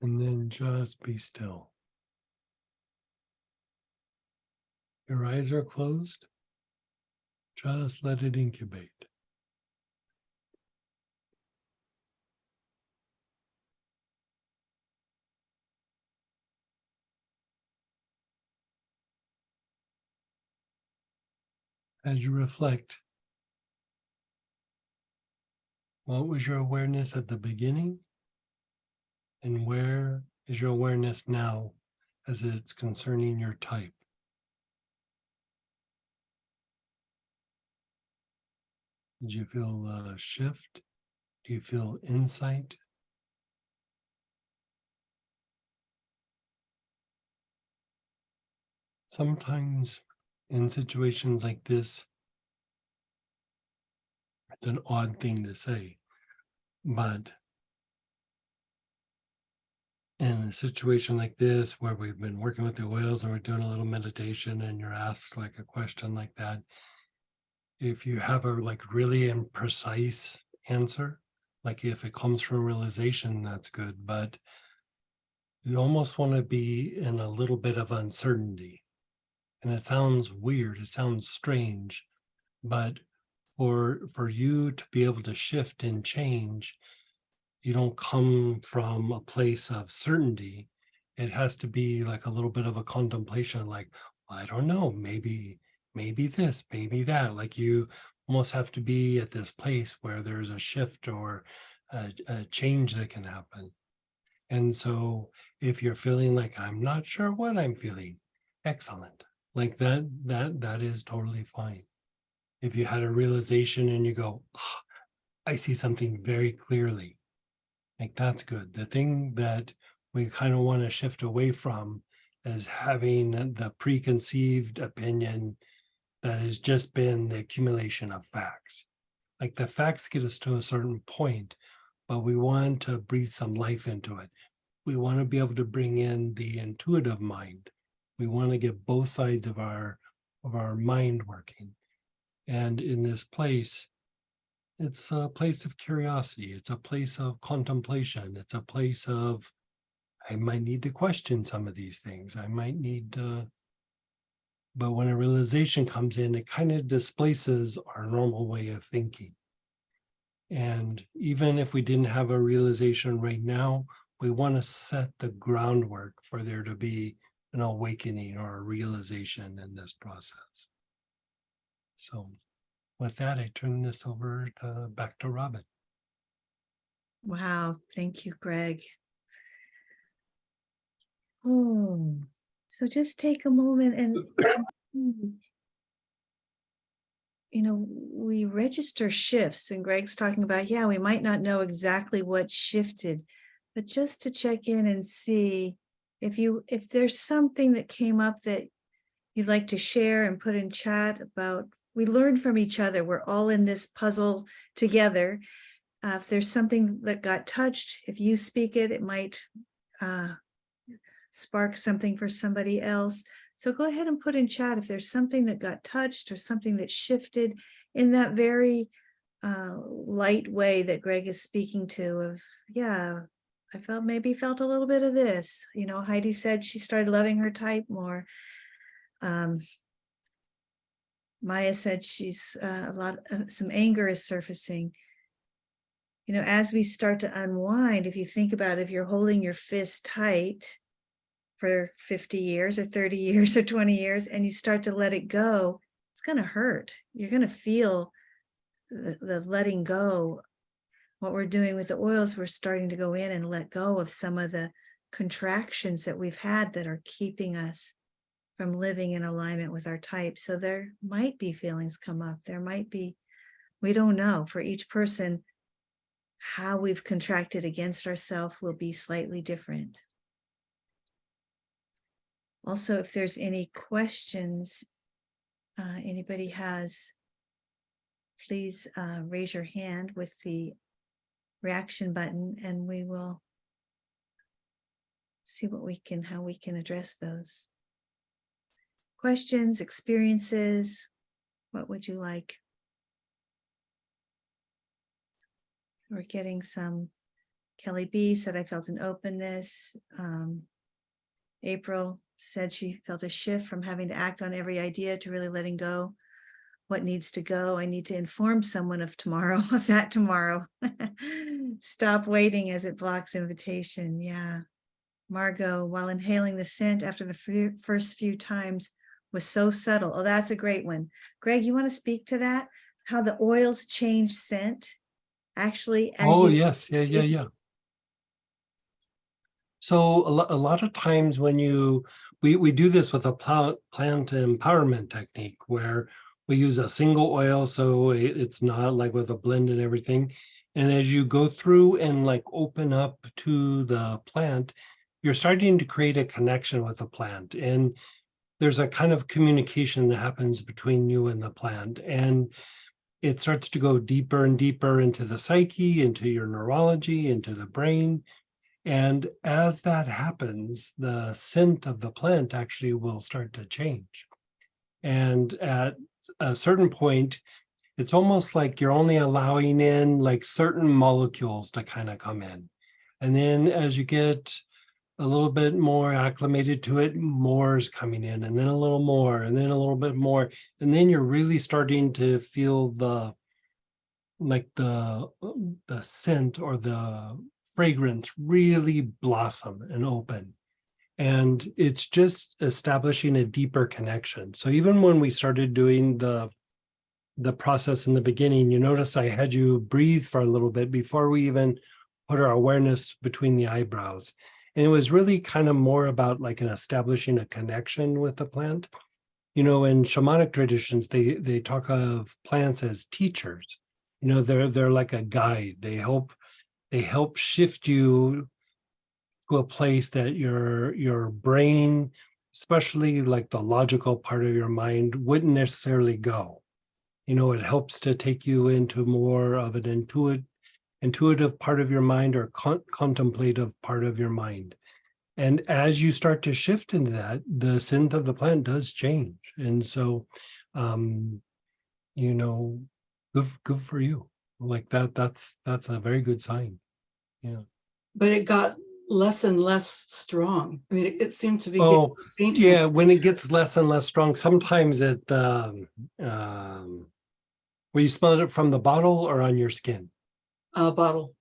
And then just be still. Your eyes are closed. Just let it incubate. As you reflect, what was your awareness at the beginning? And where is your awareness now as it's concerning your type? Did you feel a shift? Do you feel insight? Sometimes in situations like this, it's an odd thing to say, but in a situation like this where we've been working with the oils and we're doing a little meditation and you're asked like a question like that, if you have a like really imprecise answer, like if it comes from realization, that's good, but you almost want to be in a little bit of uncertainty. And it sounds weird, it sounds strange, but for you to be able to shift and change, you don't come from a place of certainty. It has to be like a little bit of a contemplation, like, I don't know, maybe this, maybe that. Like you almost have to be at this place where there's a shift or a change that can happen. And so if you're feeling like I'm not sure what I'm feeling, excellent. Like that is totally fine. If you had a realization and you go, "Ah, I see something very clearly," like that's good. The thing that we kind of want to shift away from is having the preconceived opinion that has just been the accumulation of facts. Like the facts get us to a certain point, but we want to breathe some life into it. We want to be able to bring in the intuitive mind. We want to get both sides of our mind working. And in this place, it's a place of curiosity. It's a place of contemplation. It's a place of, I might need to question some of these things. I might need to, but when a realization comes in, it kind of displaces our normal way of thinking. And even if we didn't have a realization right now, we want to set the groundwork for there to be an awakening or a realization in this process. So with that, I turn this over back to Robin. Wow, thank you, Greg. Oh, so just take a moment and we register shifts, and Greg's talking about, yeah, we might not know exactly what shifted, but just to check in and see if there's something that came up that you'd like to share and put in chat about. We learn from each other. We're all in this puzzle together. If there's something that got touched, if you speak it, it might spark something for somebody else. So go ahead and put in chat if there's something that got touched or something that shifted in that very light way that Greg is speaking to of, yeah, I felt a little bit of this. Heidi said she started loving her type more. Maya said she's some anger is surfacing. As we start to unwind, if you think about if you're holding your fist tight for 50 years or 30 years or 20 years, and you start to let it go, it's going to hurt. You're going to feel the letting go. What we're doing with the oils, we're starting to go in and let go of some of the contractions that we've had that are keeping us from living in alignment with our type. So there might be feelings come up. There might be, we don't know. For each person, how we've contracted against ourselves will be slightly different. Also, if there's any questions anybody has, please raise your hand with the reaction button, and we will see how we can address those. Questions, experiences, what would you like? We're getting some Kelly B said, I felt an openness. April said she felt a shift from having to act on every idea to really letting go what needs to go. I need to inform someone of tomorrow, of that tomorrow. Stop waiting as it blocks invitation. Yeah. Margot, while inhaling the scent after the first few times was so subtle. Oh, that's a great one. Greg, you want to speak to that? How the oils change scent? Actually, as Oh, you yes. Yeah. So a lot of times when we do this with a plant empowerment technique where we use a single oil, so it's not like with a blend and everything. And as you go through and like open up to the plant, you're starting to create a connection with the plant. And there's a kind of communication that happens between you and the plant. And it starts to go deeper and deeper into the psyche, into your neurology, into the brain. And as that happens, the scent of the plant actually will start to change. And at a certain point, it's almost like you're only allowing in like certain molecules to kind of come in. And then as you get a little bit more acclimated to it, more is coming in, and then a little more, and then a little bit more. And then you're really starting to feel the scent or the fragrance really blossom and open. And it's just establishing a deeper connection. So even when we started doing the process in the beginning, you notice I had you breathe for a little bit before we even put our awareness between the eyebrows. And it was really kind of more about like an establishing a connection with the plant. You know, in shamanic traditions, they talk of plants as teachers. You know, they're like a guide. They help shift you to a place that your brain, especially like the logical part of your mind, wouldn't necessarily go. You know, it helps to take you into more of an intuitive part of your mind or contemplative part of your mind. And as you start to shift into that, the scent of the plant does change. And so, you know, good for you. Like that's a very good sign. Yeah. But it got less and less strong. I mean, it seemed to be Oh, getting fainter. yeah. When it gets less and less strong, sometimes it where you smell it from the bottle or on your skin. Bottle.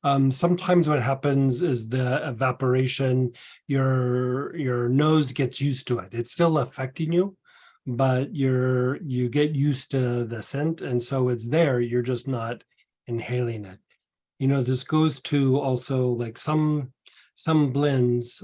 Sometimes what happens is the evaporation, your nose gets used to it. It's still affecting you, but you get used to the scent, and so it's there. You're just not inhaling it. You know, this goes to also like some blends,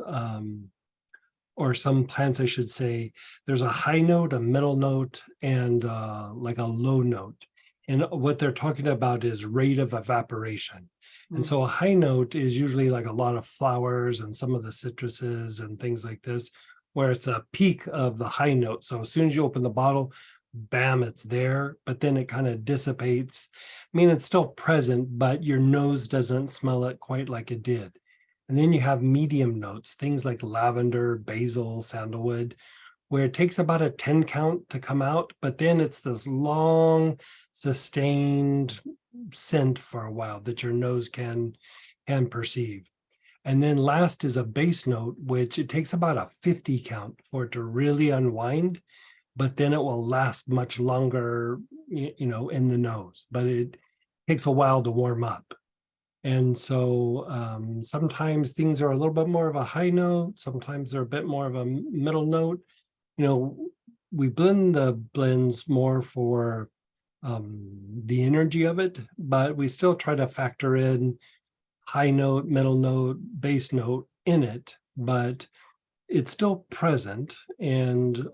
or some plants, I should say. There's a high note, a middle note, and like a low note. And what they're talking about is rate of evaporation. And so a high note is usually like a lot of flowers and some of the citruses and things like this, where it's a peak of the high note. So as soon as you open the bottle, bam, it's there, but then it kind of dissipates. I mean, it's still present, but your nose doesn't smell it quite like it did. And then you have medium notes, things like lavender, basil, sandalwood, where it takes about a 10 count to come out, but then it's this long, sustained scent for a while that your nose can perceive. And then last is a base note, which it takes about a 50 count for it to really unwind, but then it will last much longer, you know, in the nose, but it takes a while to warm up. And so sometimes things are a little bit more of a high note, sometimes they're a bit more of a middle note. You know, we blend the blends more for the energy of it, but we still try to factor in high note, middle note, base note in it, but it's still present. And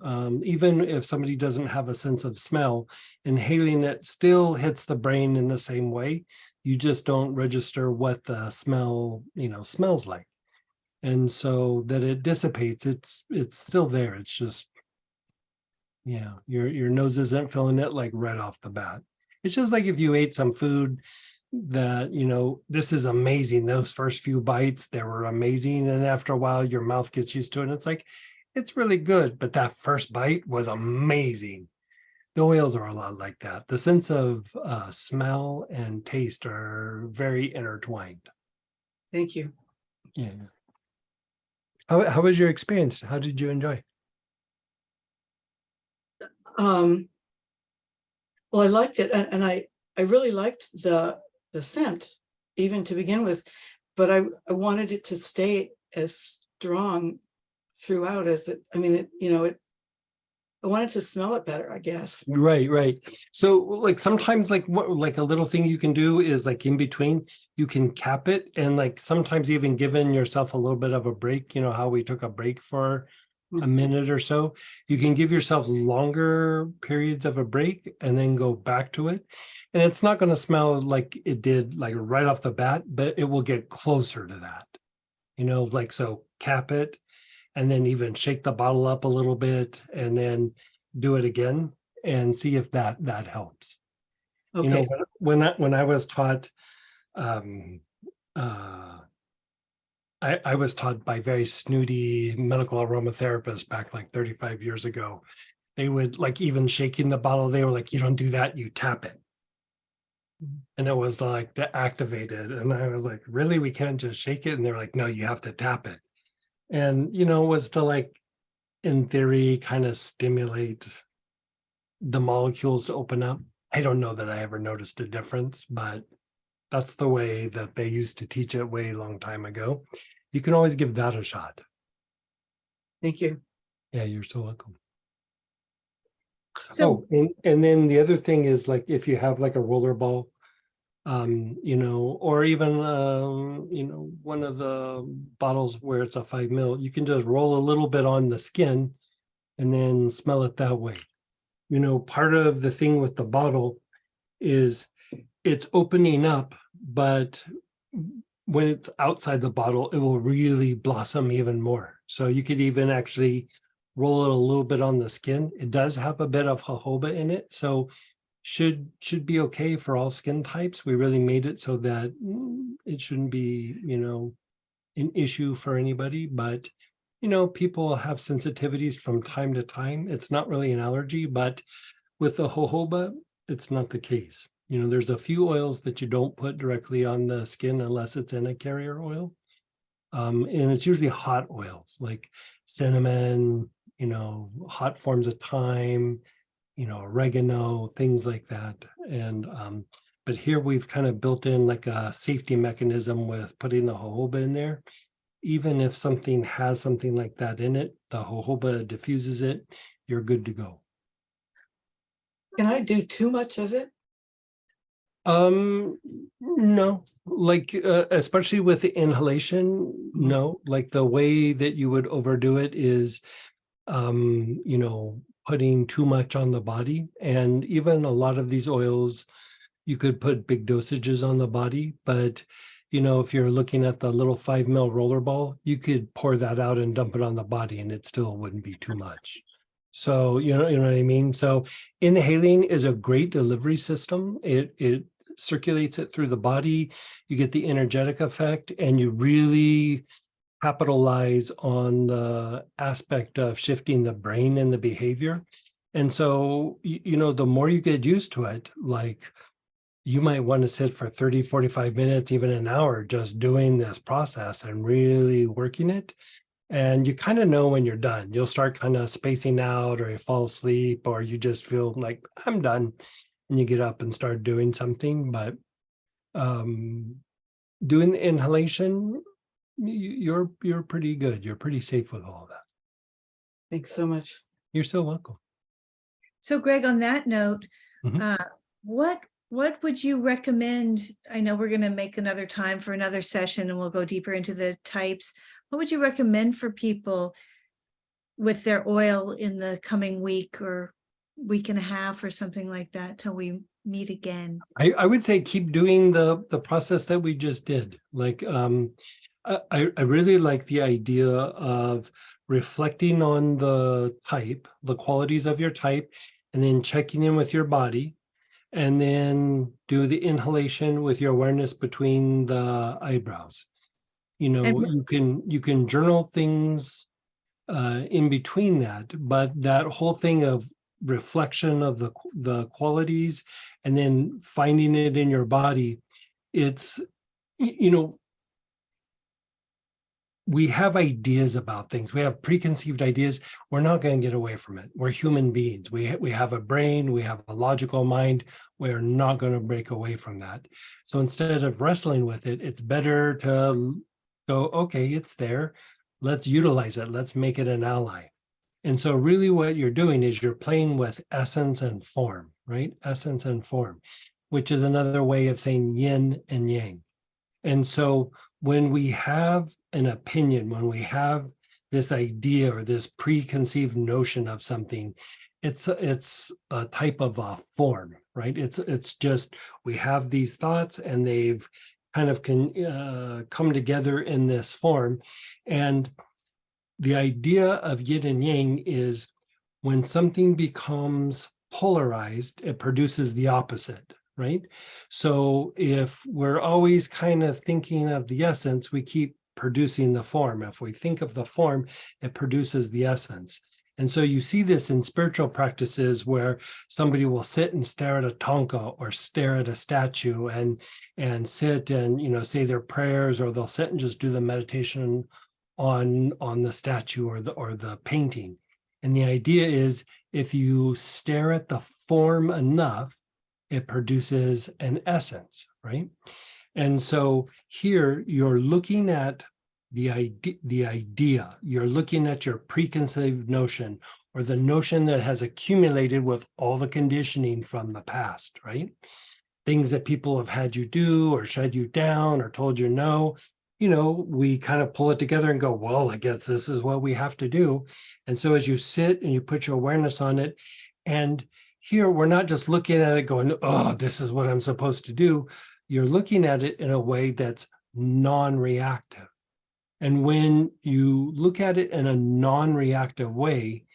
even if somebody doesn't have a sense of smell, inhaling it still hits the brain in the same way. You just don't register what the smell, you know, smells like. And so that it dissipates, it's still there. It's just, yeah, your nose isn't feeling it like right off the bat. It's just like if you ate some food that, you know, this is amazing. Those first few bites, they were amazing. And after a while, your mouth gets used to it. And it's like, it's really good. But that first bite was amazing. The oils are a lot like that. The sense of smell and taste are very intertwined. Thank you. Yeah. How was your experience? How did you enjoy? Well, I liked it, and I really liked the scent, even to begin with, but I wanted it to stay as strong throughout as it. I mean, I wanted to smell it better, I guess. Right, right. So like sometimes like what like a little thing you can do is like in between, you can cap it, and like sometimes even giving yourself a little bit of a break, you know how we took a break for a minute or so, you can give yourself longer periods of a break and then go back to it. And it's not going to smell like it did like right off the bat, but it will get closer to that. Like so cap it and then even shake the bottle up a little bit and then do it again and see if that helps. Okay. When I was taught, um, I was taught by very snooty medical aromatherapists back like 35 years ago. They would like even shaking the bottle, they were like, you don't do that, you tap it. And it was like to activate it. And I was like, really, we can't just shake it? And they're like, no, you have to tap it. And was to like, in theory, kind of stimulate the molecules to open up. I don't know that I ever noticed a difference, but that's the way that they used to teach it way long time ago. You can always give that a shot. Thank you. Yeah, you're so welcome. So And then the other thing is like if you have like a roller ball, or even one of the bottles where it's a 5 ml, you can just roll a little bit on the skin and then smell it that way. Part of the thing with the bottle is it's opening up, but when it's outside the bottle, it will really blossom even more. So you could even actually roll it a little bit on the skin. It does have a bit of jojoba in it, so should be okay for all skin types. We really made it so that it shouldn't be, an issue for anybody, but people have sensitivities from time to time. It's not really an allergy, but with the jojoba, it's not the case. There's a few oils that you don't put directly on the skin unless it's in a carrier oil. And it's usually hot oils like cinnamon, hot forms of thyme, oregano, things like that. And but here we've kind of built in like a safety mechanism with putting the jojoba in there. Even if something has something like that in it, the jojoba diffuses it, you're good to go. Can I do too much of it? No, like especially with the inhalation, no. Like the way that you would overdo it is putting too much on the body. And even a lot of these oils, you could put big dosages on the body, but if you're looking at the little 5 ml roller ball, you could pour that out and dump it on the body and it still wouldn't be too much. So, you know what I mean? So inhaling is a great delivery system. It circulates it through the body. You get the energetic effect and you really capitalize on the aspect of shifting the brain and the behavior. And so, the more you get used to it, like you might want to sit for 30, 45 minutes, even an hour, just doing this process and really working it. And you kind of know when you're done. You'll start kind of spacing out, or you fall asleep, or you just feel like I'm done. And you get up and start doing something. But doing the inhalation, you're pretty good. You're pretty safe with all of that. Thanks so much. You're so welcome. So Greg, on that note, Mhm. What would you recommend? I know we're going to make another time for another session and we'll go deeper into the types. What would you recommend for people with their oil in the coming week or week and a half or something like that till we meet again? I would say keep doing the process that we just did. Like I really like the idea of reflecting on the type, the qualities of your type, and then checking in with your body, and then do the inhalation with your awareness between the eyebrows. You can journal things in between that, but that whole thing of reflection of the qualities and then finding it in your body, it's we have ideas about things. We have preconceived ideas. We're not going to get away from it. We're human beings. We have a brain. We have a logical mind. We're not going to break away from that. So instead of wrestling with it, it's better to go, okay, it's there. Let's utilize it. Let's make it an ally. And so really what you're doing is you're playing with essence and form, right? Essence and form, which is another way of saying yin and yang. And so when we have an opinion, when we have this idea or this preconceived notion of something, it's a type of a form, right? It's just, we have these thoughts and they've kind of come together in this form. And the idea of yin and yang is when something becomes polarized, it produces the opposite, right? So if we're always kind of thinking of the essence, we keep producing the form. If we think of the form, it produces the essence. And so you see this in spiritual practices where somebody will sit and stare at a tonka or stare at a statue and sit and, you know, say their prayers, or they'll sit and just do the meditation on the statue or the painting. And the idea is if you stare at the form enough, it produces an essence, right? And so here you're looking at the idea, you're looking at your preconceived notion, or the notion that has accumulated with all the conditioning from the past, right? Things that people have had you do or shut you down or told you no. You know, we kind of pull it together and go, well, I guess this is what we have to do. And so as you sit and you put your awareness on it, and here we're not just looking at it going, oh, this is what I'm supposed to do. You're looking at it in a way that's non-reactive. And when you look at it in a non-reactive way,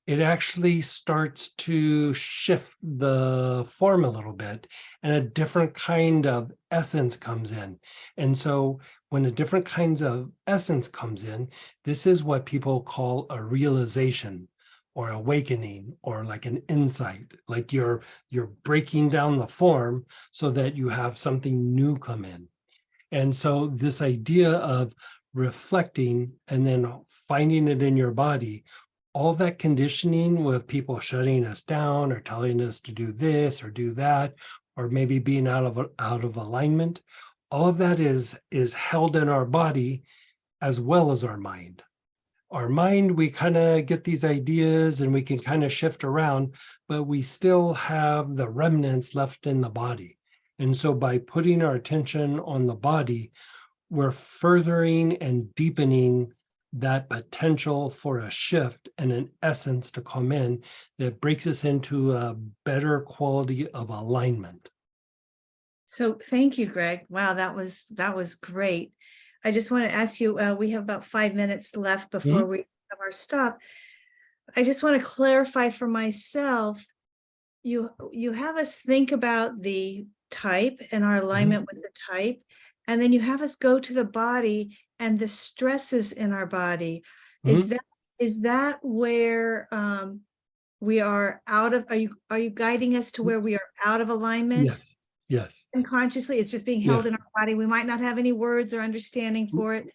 it actually starts to shift the form a little bit, and a different kind of essence comes in. And so when a different kinds of essence comes in, this is what people call a realization or awakening, or like an insight, like you're breaking down the form so that you have something new come in. And so this idea of reflecting and then finding it in your body, all that conditioning with people shutting us down or telling us to do this or do that, or maybe being out of alignment, all of that is held in our body as well as our mind. Our mind, we kind of get these ideas and we can kind of shift around, but we still have the remnants left in the body. And so by putting our attention on the body, we're furthering and deepening that potential for a shift and an essence to come in that breaks us into a better quality of alignment. So thank you, Greg. Wow, that was great. I just want to ask you, we have about 5 minutes left before we have our stop. I just want to clarify for myself, you have us think about the type and our alignment with the type, and then you have us go to the body and the stresses in our body. Is that where we are out of, are you guiding us to where we are out of alignment? Yes. Unconsciously, it's just being held in our body. We might not have any words or understanding for it,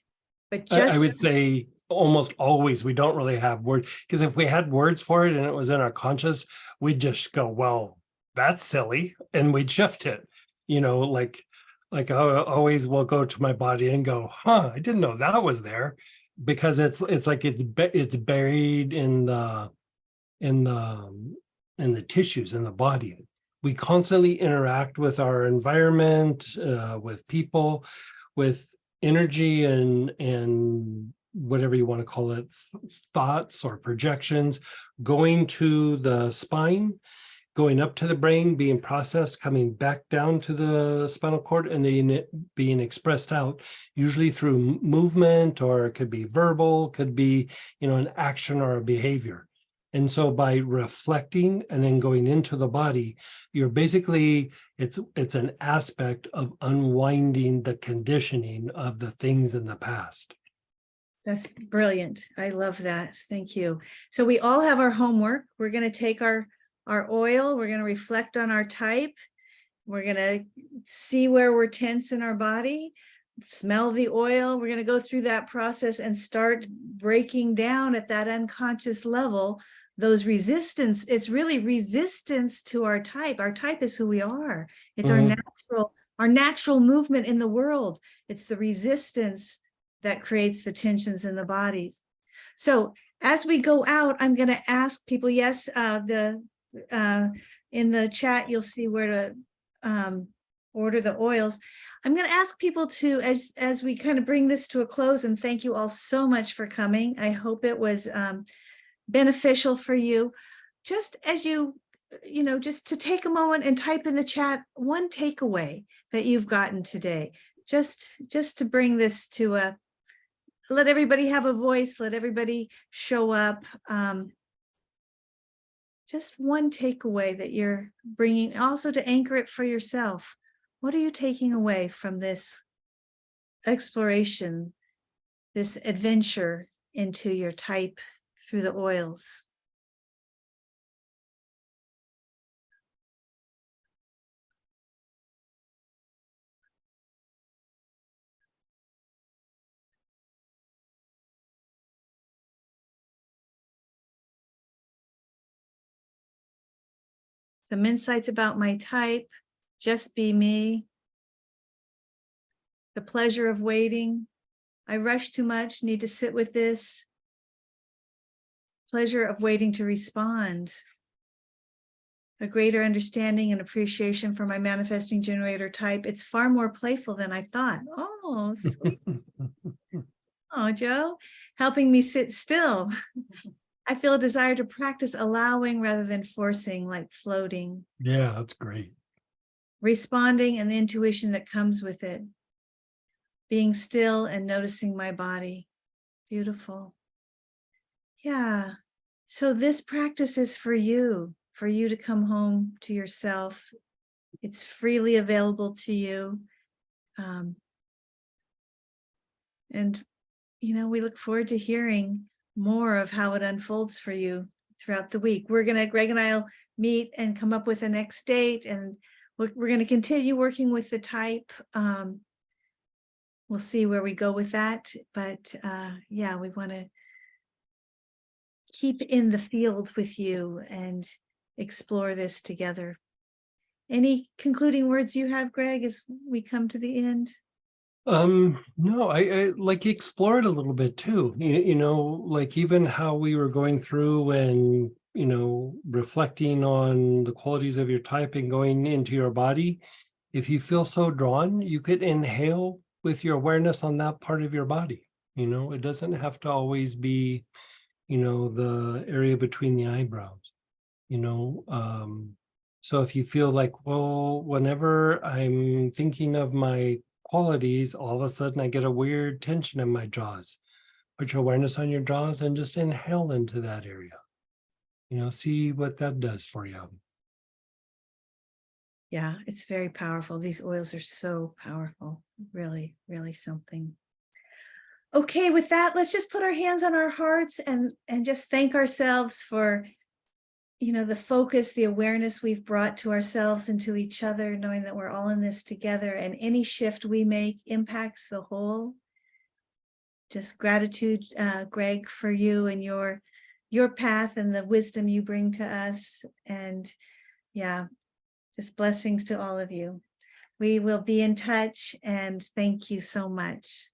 but just I would say almost always we don't really have words, because if we had words for it and it was in our conscious, we'd just go, well, that's silly, and we'd shift it. You know, like I always will go to my body and go, I didn't know that was there, because it's like it's buried in the tissues in the body. We constantly interact with our environment, with people, with energy and whatever you want to call it, thoughts or projections, going to the spine, going up to the brain, being processed, coming back down to the spinal cord, and then being expressed out, usually through movement, or it could be verbal, could be, an action or a behavior. And so by reflecting and then going into the body, you're basically, it's an aspect of unwinding the conditioning of the things in the past. That's brilliant. I love that. Thank you. So we all have our homework. We're going to take our oil. We're going to reflect on our type. We're going to see where we're tense in our body. smell the oil. We're going to go through that process and start breaking down at that unconscious level those resistance. It's really resistance to our type. Our type is who we are. It's Mhm. our natural movement in the world. It's the resistance that creates the tensions in the bodies. So as we go out, I'm going to ask people, yes, in the chat, you'll see where to order the oils. I'm going to ask people to, as we kind of bring this to a close, and thank you all so much for coming. I hope it was beneficial for you. Just as just to take a moment and type in the chat one takeaway that you've gotten today, just to bring this to let everybody have a voice, let everybody show up. Just one takeaway that you're bringing, also to anchor it for yourself. What are you taking away from this exploration, this adventure into your type through the oils? Some insights about my type, just be me. The pleasure of waiting. I rush too much, need to sit with this. Pleasure of waiting to respond. A greater understanding and appreciation for my manifesting generator type. It's far more playful than I thought. Oh, sweet. Oh, Joe, helping me sit still. I feel a desire to practice allowing rather than forcing, like floating. Yeah, that's great. Responding and the intuition that comes with it. Being still and noticing my body. Beautiful. Yeah. So this practice is for you to come home to yourself. It's freely available to you. And, we look forward to hearing more of how it unfolds for you throughout the week. Greg and I'll meet and come up with a next date, and we're going to continue working with the type. We'll see where we go with that. But yeah, we want to keep in the field with you and explore this together. Any concluding words you have, Greg, as we come to the end? No, I like explore it a little bit too. Like even how we were going through and, reflecting on the qualities of your type and going into your body. If you feel so drawn, you could inhale with your awareness on that part of your body. It doesn't have to always be, the area between the eyebrows, so if you feel like, well, whenever I'm thinking of my qualities, all of a sudden I get a weird tension in my jaws. Put your awareness on your jaws and just inhale into that area. See what that does for you. Yeah, it's very powerful. These oils are so powerful. Really, really something. Okay, with that, let's just put our hands on our hearts and just thank ourselves for, the focus, the awareness we've brought to ourselves and to each other, knowing that we're all in this together, and any shift we make impacts the whole. Just gratitude, Greg, for you and your path and the wisdom you bring to us. And yeah, just blessings to all of you. We will be in touch, and thank you so much.